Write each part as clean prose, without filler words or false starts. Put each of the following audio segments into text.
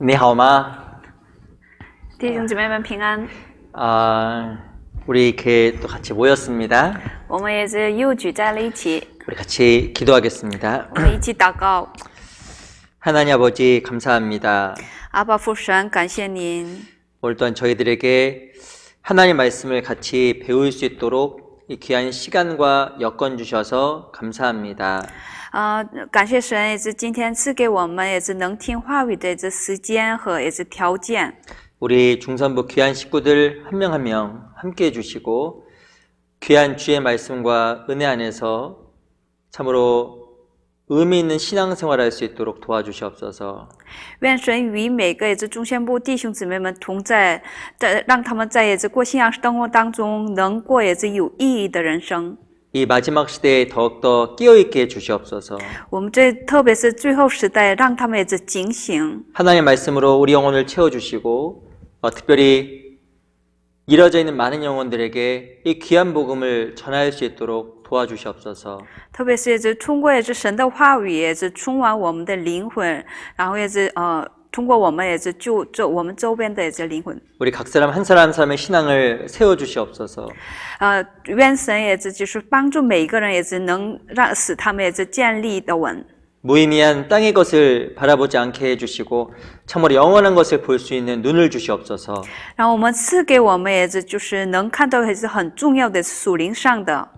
你好吗？弟兄姊妹们平安， 우리 이렇게 또 같이 모였습니다. 我们也是又聚在了一起， 우리 같이 기도하겠습니다. 我们一起祷告。 하나님 아버지 감사합니다. 阿爸父神，感谢您， 오늘 또한 저희들에게 하나님 말씀을 같이 배울 수 있도록 이 귀한 시간과 여건 주셔서 감사합니다. 感谢神，也是今天赐给我们也是能听话语的这时间和也是条件。 우리 중선부 귀한 식구들 한 명 한 명 함께 해주시고 귀한 주의 말씀과 은혜 안에서 참으로 의미 있는 신앙생활을 할 수 있도록 도와주시옵소서. 愿神与每个也是中宣部弟兄姊妹们同在，让他们在也是过信仰生活当中能过也是有意义的人生。 이 마지막 시대에 더욱더 깨어있게 해주시옵소서. 我们这特别是最后时代，让他们也是警醒。 하나님의 말씀으로 우리 영혼을 채워주시고 특별히 이뤄져 있는 많은 영혼들에게 이 귀한 복음을 전할 수 있도록 도와주시옵소서. 特别是也是通过也是神的话语，也是充满我们的灵魂，然后也是通过我们也是救我们周边的也是灵魂。 우리 각 사람 한 사람 한 사람의 신앙을 세워주시옵소서. 愿神也是就是帮助每一个人，也是能使他们也是建立的稳。 무의미한 땅의 것을 바라보지 않게 해주시고 참으로 영원한 것을 볼 수 있는 눈을 주시옵소서. 然后我们赐给我们也是就是能看到也是很重要的属灵上的，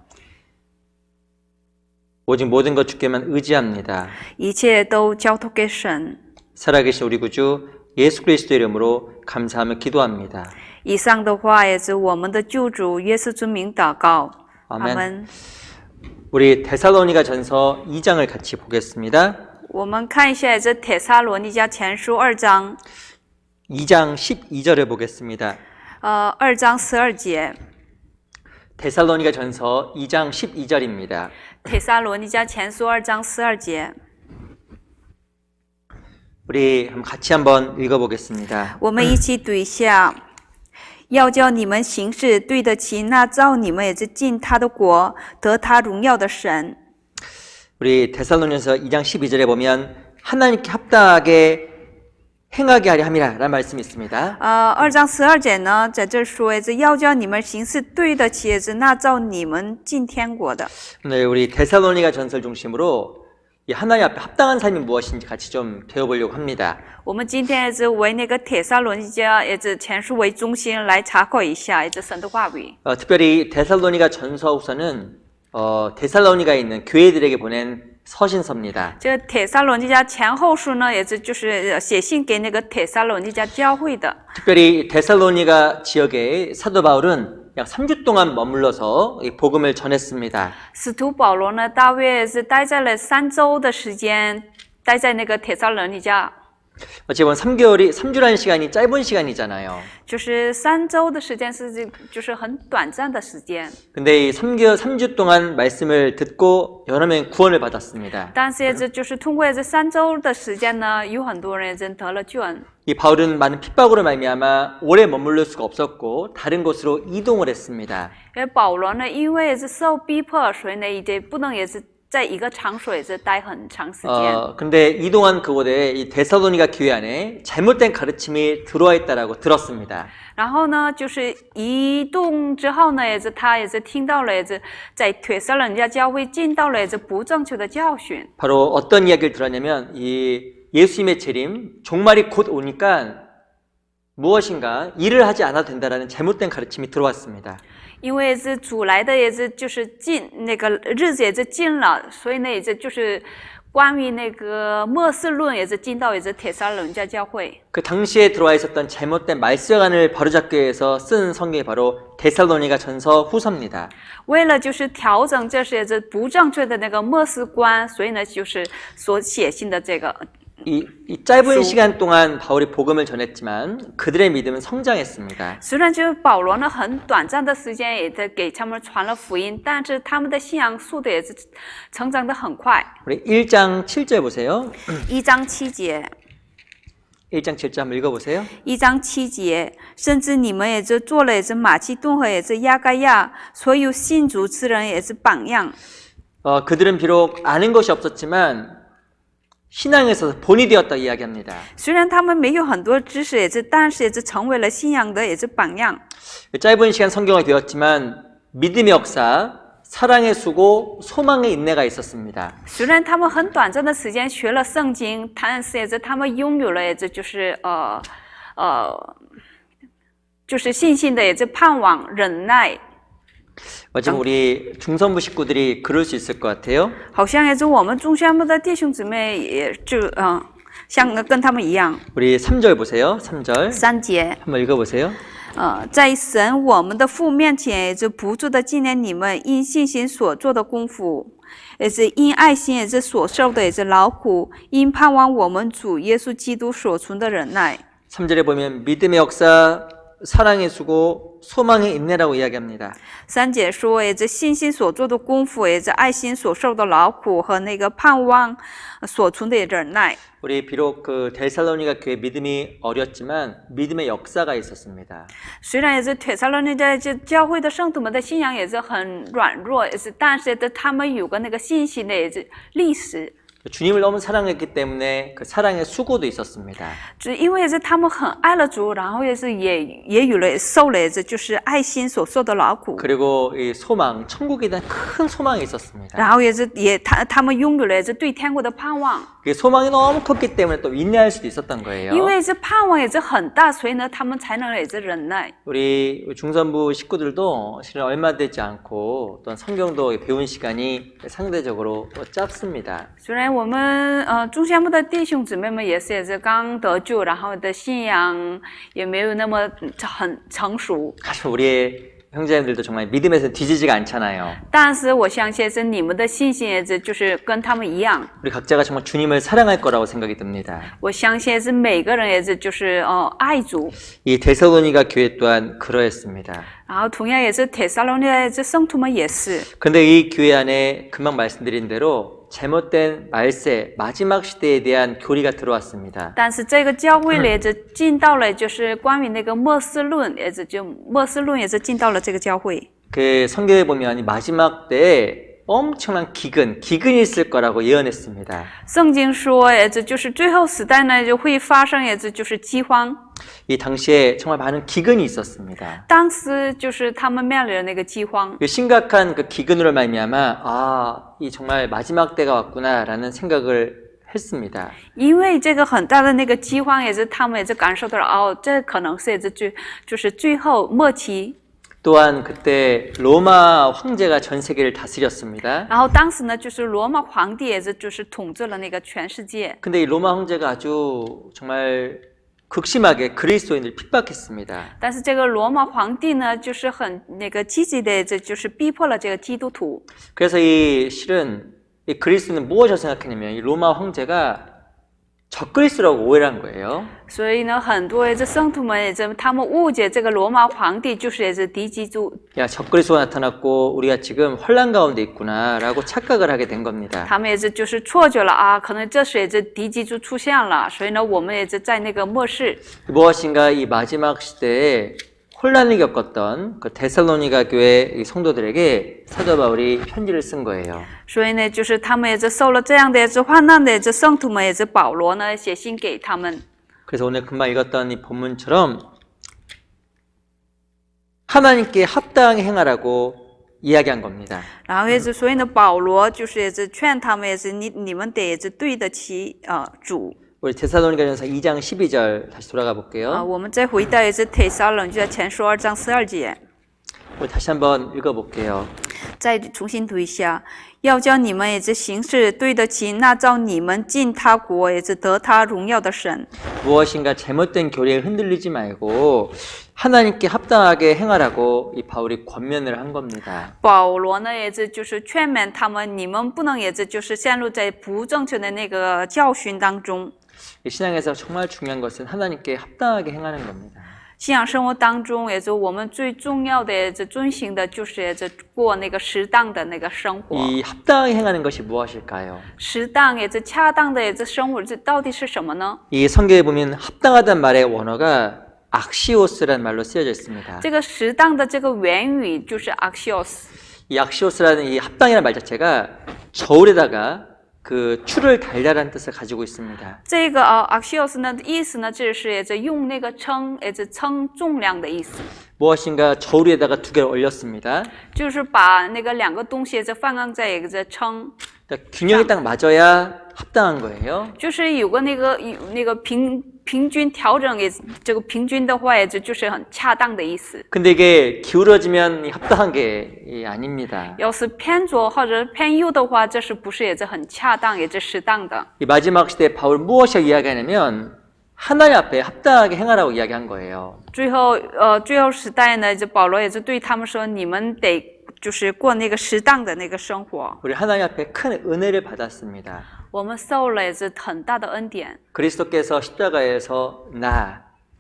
오직 모든 것 주께만 의지합니다. 一切都交托给神。 살아계신 우리 구주 예수 그리스도 이름으로 감사하며 기도합니다. 以上的话也是我们的救主耶稣之名祷告。 아멘. 阿门。 우리 데살로니가 전서 2장을 같이 보겠습니다. 我们看一下也是帖撒罗尼迦前书2章， 2장 12절을 보겠습니다. 2章12节。 데살로니가 전서 2장 12절입니다. 帖撒罗尼迦前书2章12节， 우리 같이 한번 읽어보겠습니다. 我们一起读一下。要叫你们行事对得起那造你们也是进他的国得他荣耀的神。 우리 데살로니가서 2장 12절에 보면 하나님께 합당하게 행하게 하려 함이라 라는 말씀이 있습니다. 2章12节呢，在这说也是要叫你们行事对得起也是那造你们进天国的。 오늘 우리 데살로니가 전설 중심으로 이 하나님 앞에 합당한 삶이 무엇인지 같이 좀 배워보려고 합니다. 我们今天也是为那个帖撒罗尼迦也是前书为中心来查考一下也是神的话语。 특별히 데살로니가 전서후서는 데살로니가에 있는 교회들에게 보낸 서신서입니다. 这个帖撒罗尼迦前后书呢，也是就是写信给那个帖撒罗尼迦教会的。 특별히 데살로니가 지역에 사도 바울은 약 3주 동안 머물러서 이 복음을 전했습니다. 使徒保罗呢，大约是待在了3周的时间，待在那个帖撒罗尼迦。 어찌 보면 3주라는 시간이 짧은 시간이잖아요. 就是3周的时间就是很短暂的时间。 근데 이 3주 동안 말씀을 듣고 여러 명이 구원을 받았습니다. 但是也就是通过这3周的时间呢，有很多人也真得了救恩。 이 바울은 많은 핍박으로 말미암아 오래 머물러 수가 없었고 다른 곳으로 이동을 했습니다. 因为保罗呢，因为也是受逼迫，所以呢，也不能也是在一个场所也是待很长时间。 근데 이동한 그곳에 이 데살로니가 교회 안에 잘못된 가르침이 들어와 있다라고 들었습니다. 然后呢，就是移动之后呢，他也是听到了，也是在帖撒罗尼迦教会进到了也是不正确的教训。 바로 어떤 이야기를 들었냐면 이 예수님의 재림 종말이 곧 오니까 무엇인가 일을 하지 않아도 된다라는 잘못된 가르침이 들어왔습니다. 因为是主来的也是就是近那个日子也是近了，所以呢也是就是关于那个末世论也是进到也是帖撒罗尼迦教会。 그 당시에 들어와 있었던 잘못된 말세관을 바로잡기 위해서 쓴 성경이 바로 데살로니가 전서 후서입니다. 为了就是调整这些也是不正确的那个末世观，所以呢就是所写信的这个。 이 짧은 시간 동안 바울이 복음을 전했지만 그들의 믿음은 성장했습니다. 虽然就是保罗呢很短暂的时间也在给他们传了福音，但是他们的信仰速度也是成长得很快。 우리 1장 7절 보세요. 1章7节， 1장 7절 한번 읽어보세요. 1章7节，甚至你们也就做了也是马其顿和也是亚该亚所有信主之人也是榜样。 그들은 비록 아는 것이 없었지만 신앙에 있어서 본이 되었다 이야기합니다. 虽然他们没有很多知识，但是成为了信仰的榜样。 짧은 시간 성경을 배웠지만 믿음의 역사, 사랑의 수고, 소망의 인내가 있었습니다. 虽然他们很短暂的时间学了圣经，但是他们拥有了就是信心的盼望、忍耐。 지금 우리 중선부 식구들이 그럴 수 있을 것 같아요. 好像我们中宣部的弟兄姊妹也像跟他们一样。 우리 3절 보세요. 3절. 3节， 한번 읽어보세요. 在神我们的父面前，不住的纪念你们因信心所做的功夫，因爱心所受的劳苦，因盼望我们主耶稣基督所存的忍耐。 3절에 보면 믿음의 역사, 사랑의 수고, 소망의 인내라고 이야기합니다. 3节说，信心所做的功夫，爱心所受的劳苦和盼望所存的忍耐。 우리 비록 그 데살로니가 교회 믿음이 어렸지만 믿음의 역사가 있었습니다. 虽然帖撒罗尼迦教会的圣徒们的信仰很软弱，但是他们有个信心的历史。 주님을 너무 사랑했기 때문에 그 사랑의 수고도 있었습니다. 因为他们很爱了主，然后也有了受了爱心所受的劳苦。 그리고 이 소망, 천국에 대한 큰 소망이 있었습니다. 然后他们拥有了对天国的盼望。 그 소망이 너무 컸기 때문에 또 인내할 수도 있었던 거예요. 因为盼望很大，所以呢，他们才能忍耐。 우리 중선부 식구들도 실은 얼마 되지 않고 또한 성경도 배운 시간이 상대적으로 짧습니다. 虽然我们中宣部的弟兄姊妹们也是刚得救，然后的信仰也没有那么很成熟。 사실 우리의 형제님들도 정말 믿음에서 뒤지지가 않잖아요. 但是我相信你们的信心就是跟他们一样。 우리 각자가 정말 주님을 사랑할 거라고 생각이 듭니다. 我相信每个人就是爱主。 이 데살로니가 교회 또한 그러했습니다. 然后同样帖撒罗尼迦圣徒们也是。 근데 이 교회安에 금방 말씀드린 대로 잘못된 말세, 마지막 시대에 대한 교리가 들어왔습니다. 但是这个教会里进到了关于末世论，末世论进到了这个教会。 그 성경에 보면 이 마지막 때에 엄청난 기근이 있을 거라고 예언했습니다. 圣经说，最后时代呢会发生饥荒。 이 당시에 정말 많은 기근이 있었습니다. 当时他们面临了饥荒。 그 심각한 그 기근으로 말미암아 이 정말 마지막 때가 왔구나라는 생각을 했습니다. 因为这个很大的饥荒，他们感受到了，这可能是最后末期。 또한 그때 로마 황제가 전 세계를 다스렸습니다. 然后当时呢，罗马皇帝统治了全世界。 근데 이 로마 황제가 아주 정말 극심하게 그리스도인을 핍박했습니다. 但是这个罗马皇帝呢，很积极的，逼迫了基督徒。 그래서 이 실은 이 그리스도는 무엇을 생각했냐면 이 로마 황제가 적그리스도라고 오해를 한 거예요. 所以呢，很多圣徒们他们误解这个罗马皇帝就是敌基督。 야, 적그리스도가 나타났고 우리가 지금 혼란 가운데 있구나라고 착각을 하게 된 겁니다. 他们错觉了可能这是敌基督出现了，所以呢，我们在末世。 무엇인가 이 마지막 시대에 혼란을 겪었던 그 데살로니가 교회 이 성도들에게 사도 바울이 편지를 쓴 거예요. 所以呢，他们受了这样的患难的圣徒们，保罗呢写信给他们。 그래서 오늘 금방 읽었던 이 본문처럼 하나님께 합당하게 행하라고 이야기한 겁니다. 然后所以呢，保罗劝他们你们得对得起主。 우리 데살로니가전서 2장 12절 다시 돌아가 볼게요. 我们再回到帖撒罗尼迦前书2章12节， 우리 다시 한번 읽어볼게요. 再重新读一下。要叫你们行事对得起那造你们进他国得他荣耀的神。 무엇인가 잘못된 교리에 흔들리지 말고 하나님께 합당하게 행하라고 이 바울이 권면을 한 겁니다. 保罗呢劝勉他们，你们不能陷入在不正确的教训当中。 이 신앙에서 정말 중요한 것은 하나님께 합당하게 행하는 겁니다. 信仰生活当中，我们最重要的遵行的就是过适当的生活。 이 합당하게 행하는 것이 무엇일까요? 适当恰当的生活，这到底是什么呢？ 이 성경에 보면 합당하다는 말의 원어가 악시오스라는 말로 쓰여져 있습니다. 这个适当的原语就是 axios。 이 악시오스라는 이 합당이라는 말 자체가 저울에다가 그 추를 달달한 뜻을 가지고 있습니다. 这个axios 呢意思呢，这是也是用那个称，也是称重量的意思， 무엇인가 저울 위에다가 두 개를 올렸습니다. 就是把那个两个东西这放在一个称， 그러니까 균형이 딱 맞아야 합당한 거예요. 就是有个那个平均调整，也这个平均的话，也就是很恰当的意思。 근데 이게 기울어지면 합당한 게 아닙니다. 要是偏左或者偏右的话，这是不是也是很恰当，也是适当的？ 이 마지막 시대에 바울 무엇을 이야기하냐면 하나님 앞에 합당하게 행하라고 이야기한 거예요. 最后时代呢，这保罗也是对他们说，你们得就是过那个适当的那个生活。 우리 하나님 앞에 큰 은혜를 받았습니다. 我们受了也是很大的恩典。 그리스도께서 십자가에서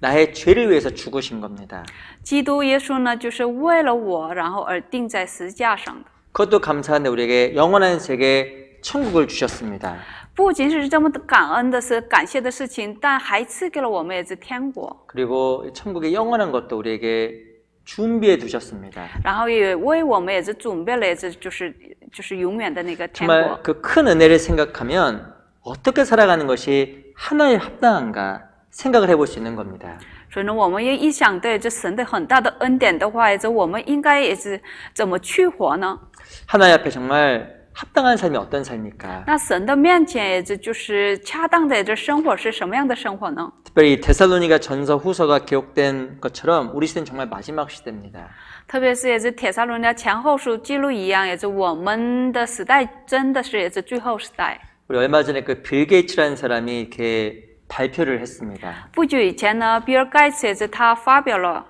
나의 죄를 위해서 죽으신 겁니다. 基督耶稣呢，就是为了我，然后而钉在十字架上的。 그것도 감사한데 우리에게 영원한 세계 천국을 주셨습니다. 不仅是这么感恩的是感谢的事情，但还赐给了我们也是天国， 그리고 천국의 영원한 것도 우리에게 준비해 두셨습니다. 然后也为我们也是准备了也是就是永远的那个天 정말 国。 그 큰 은혜를 생각하면 어떻게 살아가는 것이 하나님 합당한가 생각을 해볼 수 있는 겁니다. 所以呢，我们也一想对这神的很大的恩典的话，也是我们应该也是怎么去活呢？ 하나님 앞에 정말 합당한 삶이 어떤 삶입니까? 那神的面前也是就是恰当的这生活是什么样的生活呢？ 특별히 데살로니가 전서 후서가 기록된 것처럼 우리 시대는 정말 마지막 시대입니다. 特别是也是帖撒罗尼迦前后书记录一样，也是我们的时代真的是也是最后时代。 우리 얼마 전에 그 빌 게이츠라는 사람이 이렇게 발표를 했습니다. 不久以前呢，比尔盖茨也是他发表了，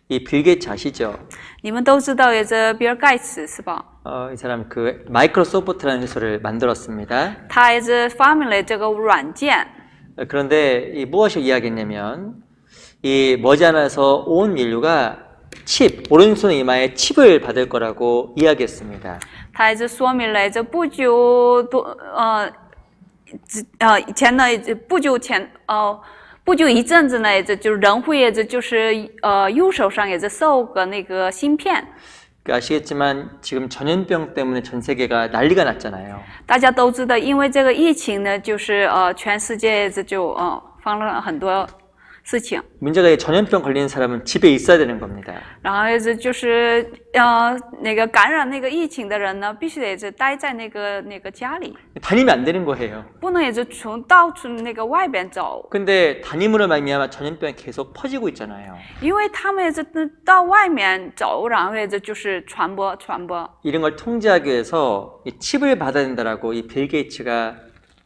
이 빌 게이츠 아시죠? 你们都知道也是比尔盖茨是吧？ 이 사람 그 마이크로소프트라는 회사를 만들었습니다. 他也是发明了这个软件， 그런데 이 무엇을 이야기했냐면 이 머지않아서 온 인류가 오른손 이마에 칩을 받을 거라고 이야기했습니다. 他也是说明了这不久以前呢，不久一阵子呢，也就是人会也就是右手上也是受个那个芯片。 아시겠지만 지금 전염병 때문에 전 세계가 난리가 났잖아요. 大家都知道，因为这个疫情呢，就是全世界就发生了很多事情。 문제가 이 전염병 걸리는 사람은 집에 있어야 되는 겁니다. 然后也是就是那个感染那个疫情的人呢，必须得是待在那个家里， 다니면 안 되는 거예요. 不能也是到处那个外边走， 근데 다님으로 말미암아 전염병이 계속 퍼지고 있잖아요. 因为他们也是到外面走，然后也是就是传播。 이런 걸 통제하기 위해서 이 칩을 받아야 된다라고 이 빌 게이츠가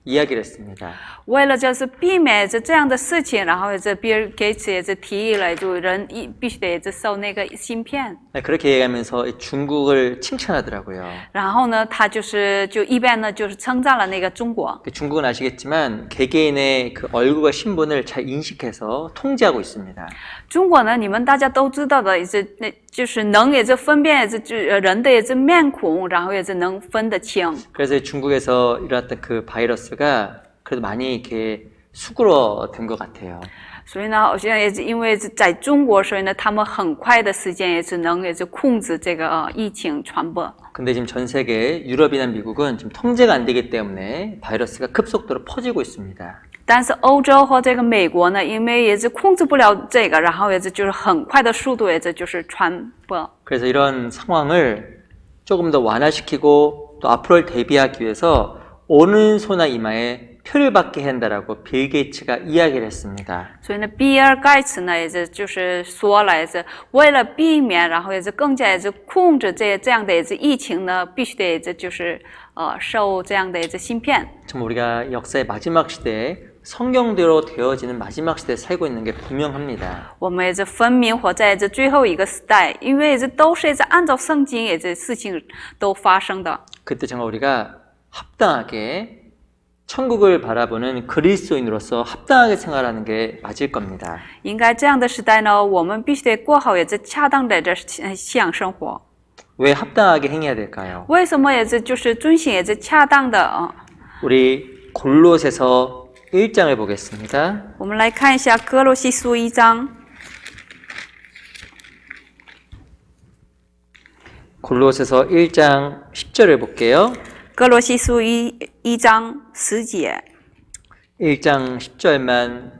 이야기를 했습니다. 为了就是避免这样的事情，然后也是比尔盖茨也是提议了，就人必须得也是受那个芯片。 그렇게 얘기하면서 이 중국을 칭찬하더라고요. 然后呢，他就一边呢就是称赞了那个中国。 중국은 아시겠지만 개개인의 그 얼굴과 신분을 잘 인식해서 통제하고 있습니다. 中国呢，你们大家都知道的，也是就是能也是分辨也是人的也是面孔，然后也是能分得清。 그래서 중국에서 일어났던 그 바이러스가 그래도 많이 이렇게 수그러든 것 같아요. 所以呢，好像也是因为在中国，所以呢，他们很快的时间也是能也是控制这个疫情传播。 근데 지금 전 세계 유럽이나 미국은 지금 통제가 안 되기 때문에 바이러스가 급속도로 퍼지고 있습니다. 但是欧洲和这个美国呢，因为也是控制不了这个，然后也是就是很快的速度也是就是传播。 그래서 이런 상황을 조금 더 완화시키고 또 앞으로를 대비하기 위해서 오른손이나 이마에 표를 받게 한다라고 빌 게이츠가 이야기를 했습니다. 所以呢，比尔盖茨呢也是就是说了，也是为了避免，然后也是更加也是控制这样的也是疫情呢，必须得也是就是受这样的也是芯片。 정말 우리가 역사의 마지막 시대에 성경대로 되어지는 마지막 시대에 살고 있는 게 분명합니다. 我们也是分明活在这最后一个时代，因为也是都是也是按照圣经也是事情都发生的。 그때 정말 우리가 합당하게 천국을 바라보는 그리스도인으로서 합당하게 생활하는 게 맞을 겁니다. 应该这样的时代呢，我们必须得过好也是恰当的这信仰生活。 왜 합당하게 행해야 될까요? 为什么也是就是遵循也是恰当的 우리 골로새서 1장을 보겠습니다. 我们来看一下哥罗西书1章。 골로새서 1장 10절을 볼게요. 哥罗西书1 1章10节。 1장 10절만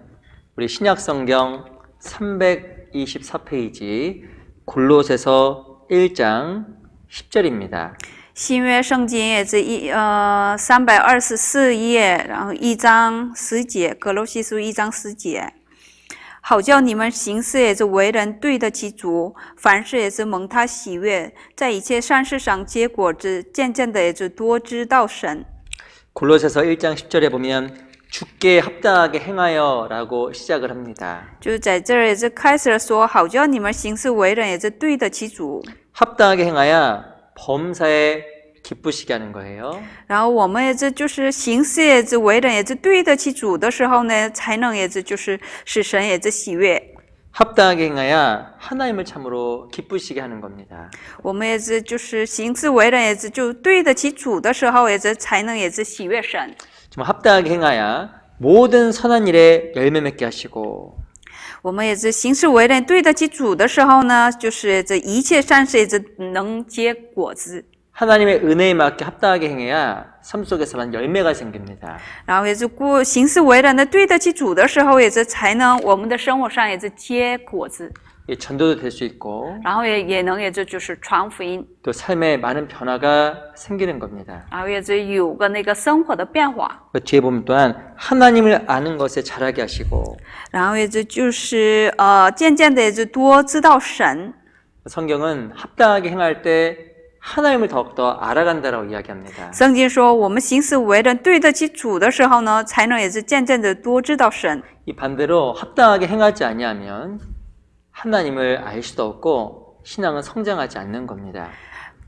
우리 신약성경 324페이지 골로새서 1장 10절입니다. 新约圣经也是324页，然后1章10节，格罗西书1章10节。好叫你们行事也是为人对得起主，凡事也是蒙他喜悦，在一切善事上结果子，渐渐的也是多知道神。 골로새서 1장 10절에 보면 주께 합당하게 행하여 라고 시작을 합니다. 就是在这儿也是开始了说，好叫你们行事为人也是对得起主。 합당하게 행하여 범사에 기쁘시게 하는 거예요. 然后我们也是就是行事也是为人也是对得起主的时候呢，才能也是就是使神也是喜悦。 합당하게 행하여 하나님을 참으로 기쁘시게 하는 겁니다. 我们也是就是行事为人也是就对得起主的时候，也是才能也是喜悦神。 정말 합당하게 행하여 모든 선한 일에 열매 맺게 하시고 我们也是行事为人对得起主的时候呢，就是这一切善事也是能结果子。 하나님의 은혜에 맞게 합당하게 행해야 삶 속에서만 열매가 생깁니다. 然后也是行事为人的对得起主的时候，也是才能我们的生活上也是结果子， 이 전도도 될 수 있고 然后也能也就是传福音， 또 삶에 많은 변화가 생기는 겁니다. 然后也是有个那个生活的变化。 그 뒤에 보면 또한 하나님을 아는 것에 자라게 하시고 然后也就是渐渐的也是多知道神。 성경은 합당하게 행할 때 하나님을 더욱더 알아간다라고 이야기합니다. 圣经说，我们行事为人对得起主的时候呢，才能也是渐渐的多知道神。 이 반대로 합당하게 행하지 아니하면 하나님을 알 수도 없고 신앙은 성장하지 않는 겁니다.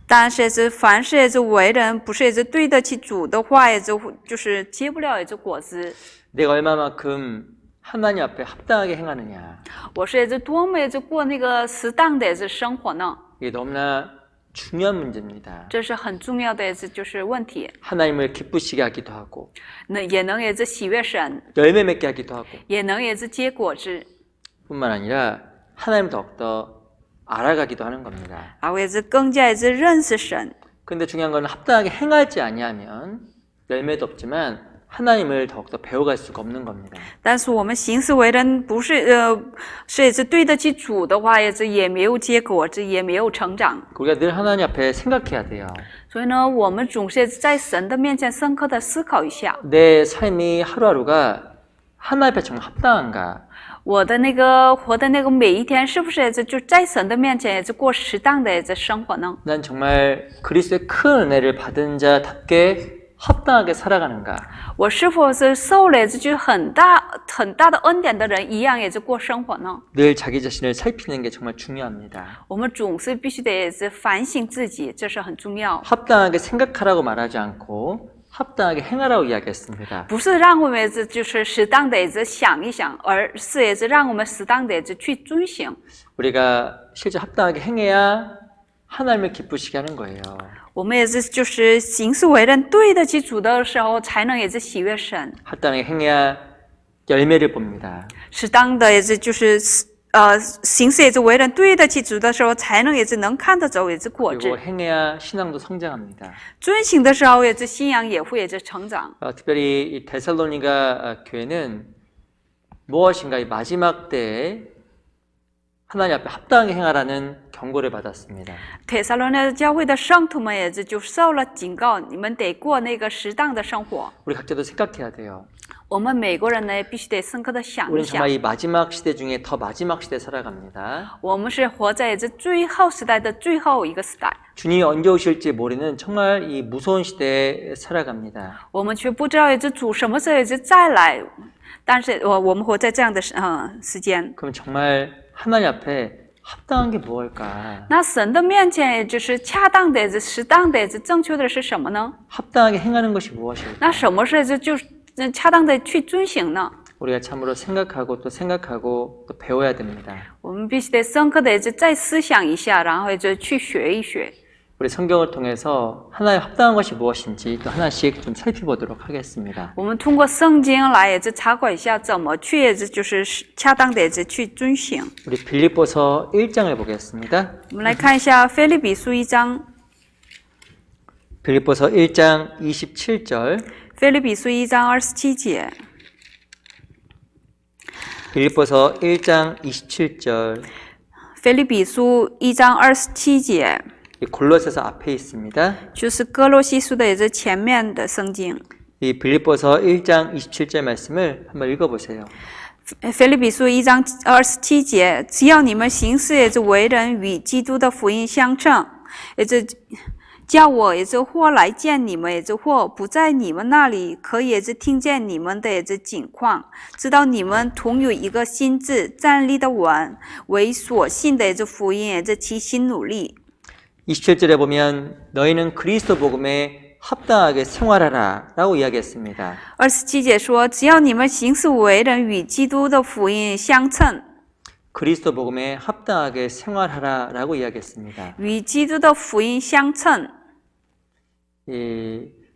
但是也是凡事也是为人，不是也是对得起主的话，也就是结不了也是果子。 내가 얼마만큼 하나님 앞에 합당하게 행하느냐. 我是也是多么也是过那个适当的也是生活呢？ 이게 너무나 중요한 문제입니다. 这是很重要的也是就是问题。 하나님을 기쁘시게 하기도 하고 那也能也是喜悦神， 열매 맺게 하기도 하고 也能也是结果子， 뿐만 아니라 하나님을 더욱더 알아가기도 하는 겁니다. 然后也是更加也是认识神。 근데 중요한 건 합당하게 행하지 아니하면 열매도 없지만 하나님을 더욱더 배워갈 수가 없는 겁니다. 但是我们行事为人不是是也是对得起主的话，也没有结果子，也没有成长。 우리가 늘 하나님 앞에 생각해야 돼요. 所以呢，我们总是在神的面前深刻的思考一下， 내 삶이 하루하루가 하나님 앞에 정말 합당한가? 我的那个活的那个每一天，是不是也是就在神的面前也是过适当的也是生活呢？ 난 정말 그리스도의 큰 은혜를 받은 자답게 합당하게 살아가는가? 我是否是受了这句很大的恩典的人一样也是过生活呢？ 늘 자기 자신을 살피는 게 정말 중요합니다. 我们总是必须得也是反省自己，这是很重要。 합당하게 생각하라고 말하지 않고 합당하게 행하라고 이야기했습니다. 不是让我们也是就是适当的也是想一想，而是也是让我们适当的也是去遵行。 우리가 실제 합당하게 행해야 하나님을 기쁘시게 하는 거예요. 我们也是就是行事为人对得起主的时候，才能也是喜悦神。 합당하게 행해야 열매를 봅니다. 适当的也是就是行事也是为人对得起主的时候，才能也是能看得走也是果子 그리고 。 행해야 신앙도 성장합니다. 遵行的时候也是信仰也会也是成长。 특별히 이 데살로니가 교회는 무엇인가 이 마지막 때에 하나님 앞에 합당하게 행하라는 경고를 받았습니다. 帖撒罗尼迦教会的圣徒们也是就受了警告，你们得过那个适当的生活。 우리 각자도 생각해야 돼요. 我们每个人呢，必须得深刻的想一 우리는 想 정말 ，이 마지막 시대 중에 더 마지막 시대에 살아갑니다. 我们是活在这最后时代的最后一个时代， 주님이 언제 오실지 모르는 정말 이 무서운 시대에 살아갑니다. 我们却不知道也是主什么时候也是再来。但是我们活在这样的时间， 그럼 정말 하나님 앞에 합당한 게 무엇일까? 那神的面前也就是恰当的、也是适当的、也是正确的是什么呢？ 합당하게 행하는 것이 무엇일까? 那什么是就是恰当的去遵行呢？ 우리가 참으로 생각하고 또 배워야 됩니다. 我们必须得深刻的也是再思想一下，然后也就去学一学。 우리 성경을 통해서 하나님 합당한 것이 무엇인지 또 하나씩 좀 살펴보도록 하겠습니다. 我们通过圣经来也是查考一下，怎么去也是就是恰当的也是去遵行。 우리 빌립보서 1장을 보겠습니다. 我们来看一下腓立比书1章， 빌립보서 1장 27절 腓立比书1章27节， 빌립보서 1장 27절, 腓立比书1章27节， 골로새서 앞에 있습니다. 就是哥罗西书的也是前面的圣经。 이 빌립보서 1장 27절 말씀을 한번 읽어보세요. 腓立比书1章27节，只要你们行事也是为人与基督的福音相称，也是叫我也是或来见你们，也是或不在你们那里，可以也是听见你们的也是景况，知道你们同有一个心志，站立的稳，为所信的也是福音，也是齐心努力。 27절에 보면 너희는 그리스도 복음에 합당하게 생활하라 라고 이야기했습니다. 27节说，只要你们行事为人与基督的福音相称， 그리스도 복음에 합당하게 생활하라 라고 이야기했습니다. 与基督的福音相称。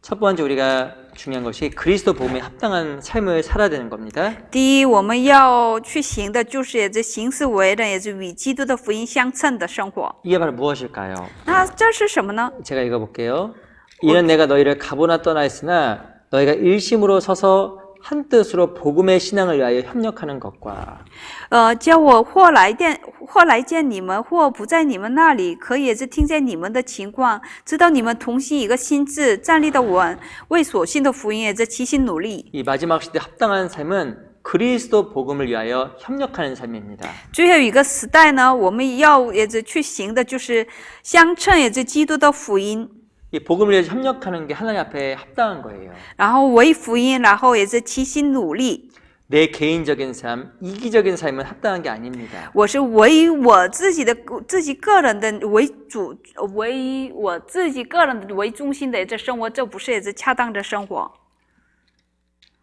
첫 번째 우리가 중요한 것이 그리스도 복음에 합당한 삶을 살아야 되는 겁니다. 第一，我们要去行的就是也是行事为人，也是与基督的福音相称的生活。 이게 바로 무엇일까요? 那这是什么呢？ 제가 읽어볼게요. 이는 내가 너희를 가보나 떠나 있으나 너희가 일심으로 서서 한 뜻으로 복음의 신앙을 위하여 협력하는 것과 叫我或来见你们，或不在你们那里，可以也是听见你们的情况，知道你们同心一个心志，站立的稳，为所信的福音也是齐心努力。 이 마지막 시대 합당한 삶은 그리스도 복음을 위하여 협력하는 삶입니다. 最后一个时代呢，我们要也是去行的，就是相称也是基督的福音， 이 복음을 위해서 협력하는 게 하나님 앞에 합당한 거예요. 然后为福音，然后也是齐心努力。 내 개인적인 삶, 이기적인 삶은 합당한 게 아닙니다. 我是为我自己个人的为主，为我自己个人的为中心的这生活，这不是也是恰当的生活。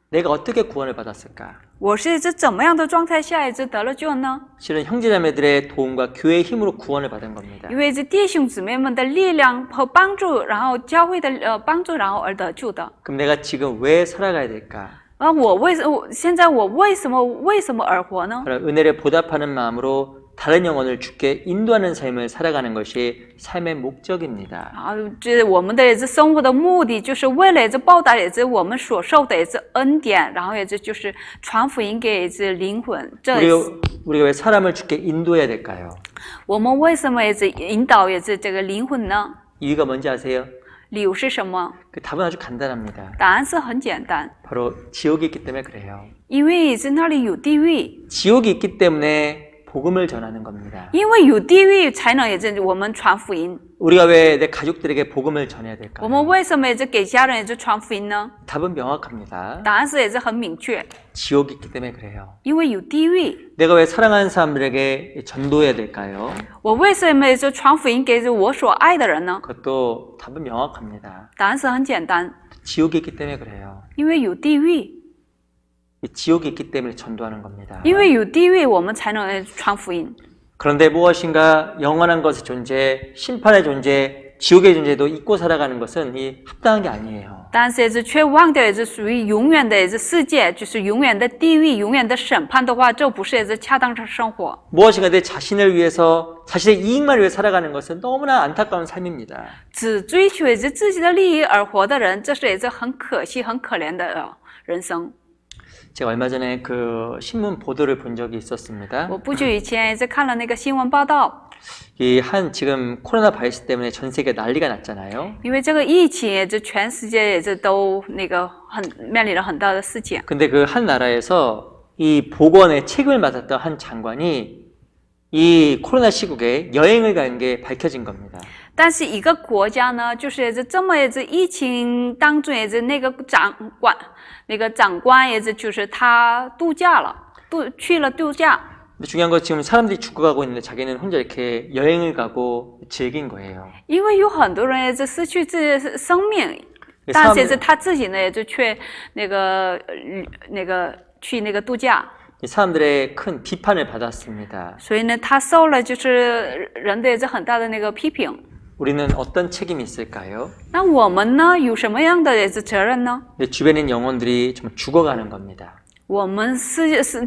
내가 어떻게 구원을 받았을까? 我是这怎么样的状态下也是得了救呢？ 실은 형제자매들의 도움과 교회의 힘으로 구원을 받은 겁니다. 因为这弟兄姊妹们的力量和帮助，然后教会的帮助，然后而得救的。 그럼 내가 지금 왜 살아가야 될까? 现在我为什么而活呢？ 바로 은혜를 보답하는 마음으로 다른 영혼을 주께 인도하는 삶을 살아가는 것이 삶의 목적입니다. 然后这我们的也是生活的目的，就是为了也是报答也是我们所受的也是恩典，然后也是就是传福音给也是灵魂。这 우리가 왜 사람을 주께 인도해야 될까요? 我们为什么也是引导也是这个灵魂呢？ 이유가 뭔지 아세요? 理由是什么？ 그 답은 아주 간단합니다. 答案是很简单， 바로 지옥이 있기 때문에 그래요. 因为也是那里有地狱。 지옥이 있기 때문에 복음을 전하는 겁니다. 因为有地狱才能也是我们传福音。 우리가 왜 내 가족들에게 복음을 전해야 我 될까요? 们为什么也是给家人也是传福音呢？ 답은 명확합니다. 答案是也是很明确， 지옥이 있기 때문에 그래요. 因为有地狱。 내가 왜 사랑하는 사람들에게 전도해야 될까요? 我为什么也是传福音给我所爱的人呢？ 그것도 답은 명확합니다. 答案是很简单， 지옥이 있기 때문에 그래요. 因为有地狱， 지옥이 있기 때문에 전도하는 겁니다. 因为有地狱，我们才能传福音。 그런데 무엇인가 영원한 것의 존재, 심판의 존재, 지옥의 존재도 잊고 살아가는 것은 이 합당한 게 아니에요. 但是也是却忘掉也是属于永远的也是世界，就是永远的地狱、永远的审判的话，这不是也是恰当的生活。 무엇인가 내 자신을 위해서, 자신의 이익만 위해 살아가는 것은 너무나 안타까운 삶입니다. 只追求也是自己的利益而活的人，这是也是很可惜、很可怜的人生。 제가 얼마 전에 그 신문 보도를 본 적이 있었습니다. 我不久以前也是看了那个新闻报道， 지금 코로나 바이러스 때문에 전 세계 난리가 났잖아요. 因为这个疫情也是全世界也是都面临了很大的事情。 근데 그 한 나라에서 이 보건의 책임을 맡았던 한 장관이 이 코로나 시국에 여행을 간 게 밝혀진 겁니다. 但是一个国家呢，就是也是这么也是疫情当中也是那个长官也是就是他度假了，去了度假。 근데 중요한 건 지금 사람들이 죽어가고 있는데 자기는 혼자 이렇게 여행을 가고 즐긴 거예요. 因为有很多人也是失去自己的生命，但是也是他自己呢也就去去那个度假。 사람들의 큰 비판을 받았습니다. 所以呢，他受了就是人的也是很大的那个批评。 우리는 어떤 책임이 있을까요? 那我们呢，有什么样的也是责任呢？ 내 주변에 있는 영혼들이 좀 죽어가는 겁니다. 我们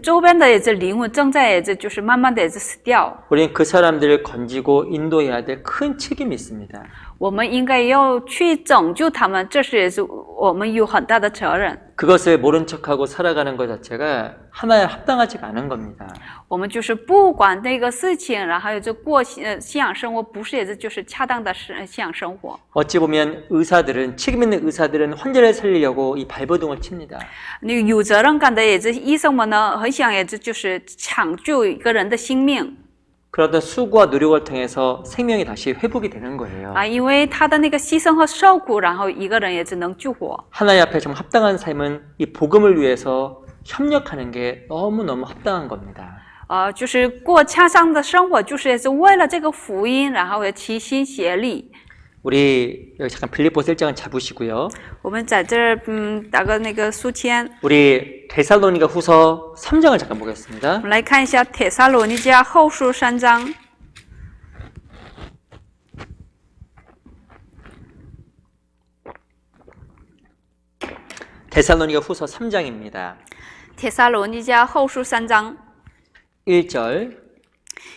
周边的也是灵魂正在也是就是慢慢的也是死掉。 우리는 그 사람들을 건지고 인도해야 될 큰 책임이 있습니다. 我们应该要去拯救他们，这是也是我们有很大的责任。 그것을 모른 척하고 살아가는 것 자체가 하나에 합당하지가 않은 겁니다. 我们就是不管那个事情，然后就过信仰生活，不是也是就是恰当的信仰生活。 어찌 보면 의사들은 책임 있는 의사들은 환자를 살리려고 이 발버둥을 칩니다. 那个有责任感的也是医生们呢，很想也是就是抢救一个人的性命。 그러던 수고와 노력을 통해서 생명이 다시 회복이 되는 거예요. 啊，因为他的那个牺牲和受苦，然后一个人也只能救活。 하나님 앞에 좀 합당한 삶은 이 복음을 위해서 협력하는 게 너무너무 합당한 겁니다. 就是过恰当的生活，就是也是为了这个福音，然后也齐心协力。 우리 여기 잠깐 빌립보서 1장을 잡으시고요. 我们在这儿打个那个书签， 우리 데살로니가 후서 3장을 잠깐 我 보겠습니다. 们来看一下帖撒罗尼迦后书3章。 데살로니가 후서 3장입니다. 帖撒罗尼迦后书3章 1절,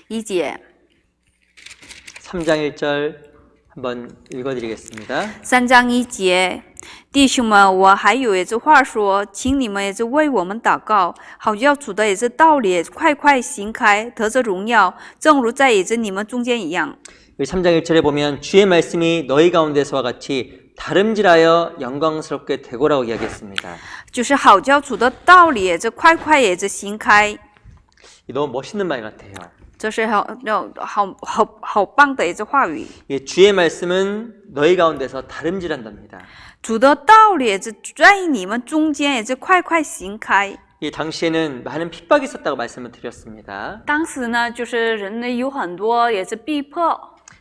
1节， 3장 1절 한번 읽어드리겠습니다. 3章1节，弟兄们，我还有一句话说，请你们也是为我们祷告，好叫主的也是道理也是快快行开，得着荣耀，正如在也是你们中间一样。 여기 3장 1절에 보면 주의 말씀이 너희 가운데서와 같이 다름질하여 영광스럽게 되고라고 이야기했습니다. 就是好叫主的道理也是快快也是行开， 너무 멋있는 말 같아요. 这是好棒的一句话语。 예, 주의 말씀은 너희 가운데서 다름질한답니다. 主的道理也是在你们中间也是快快行开。 이 당시에는 많은 핍박이 있었다고 말씀을 드렸습니다. 当时呢，就是人呢有很多也是逼迫，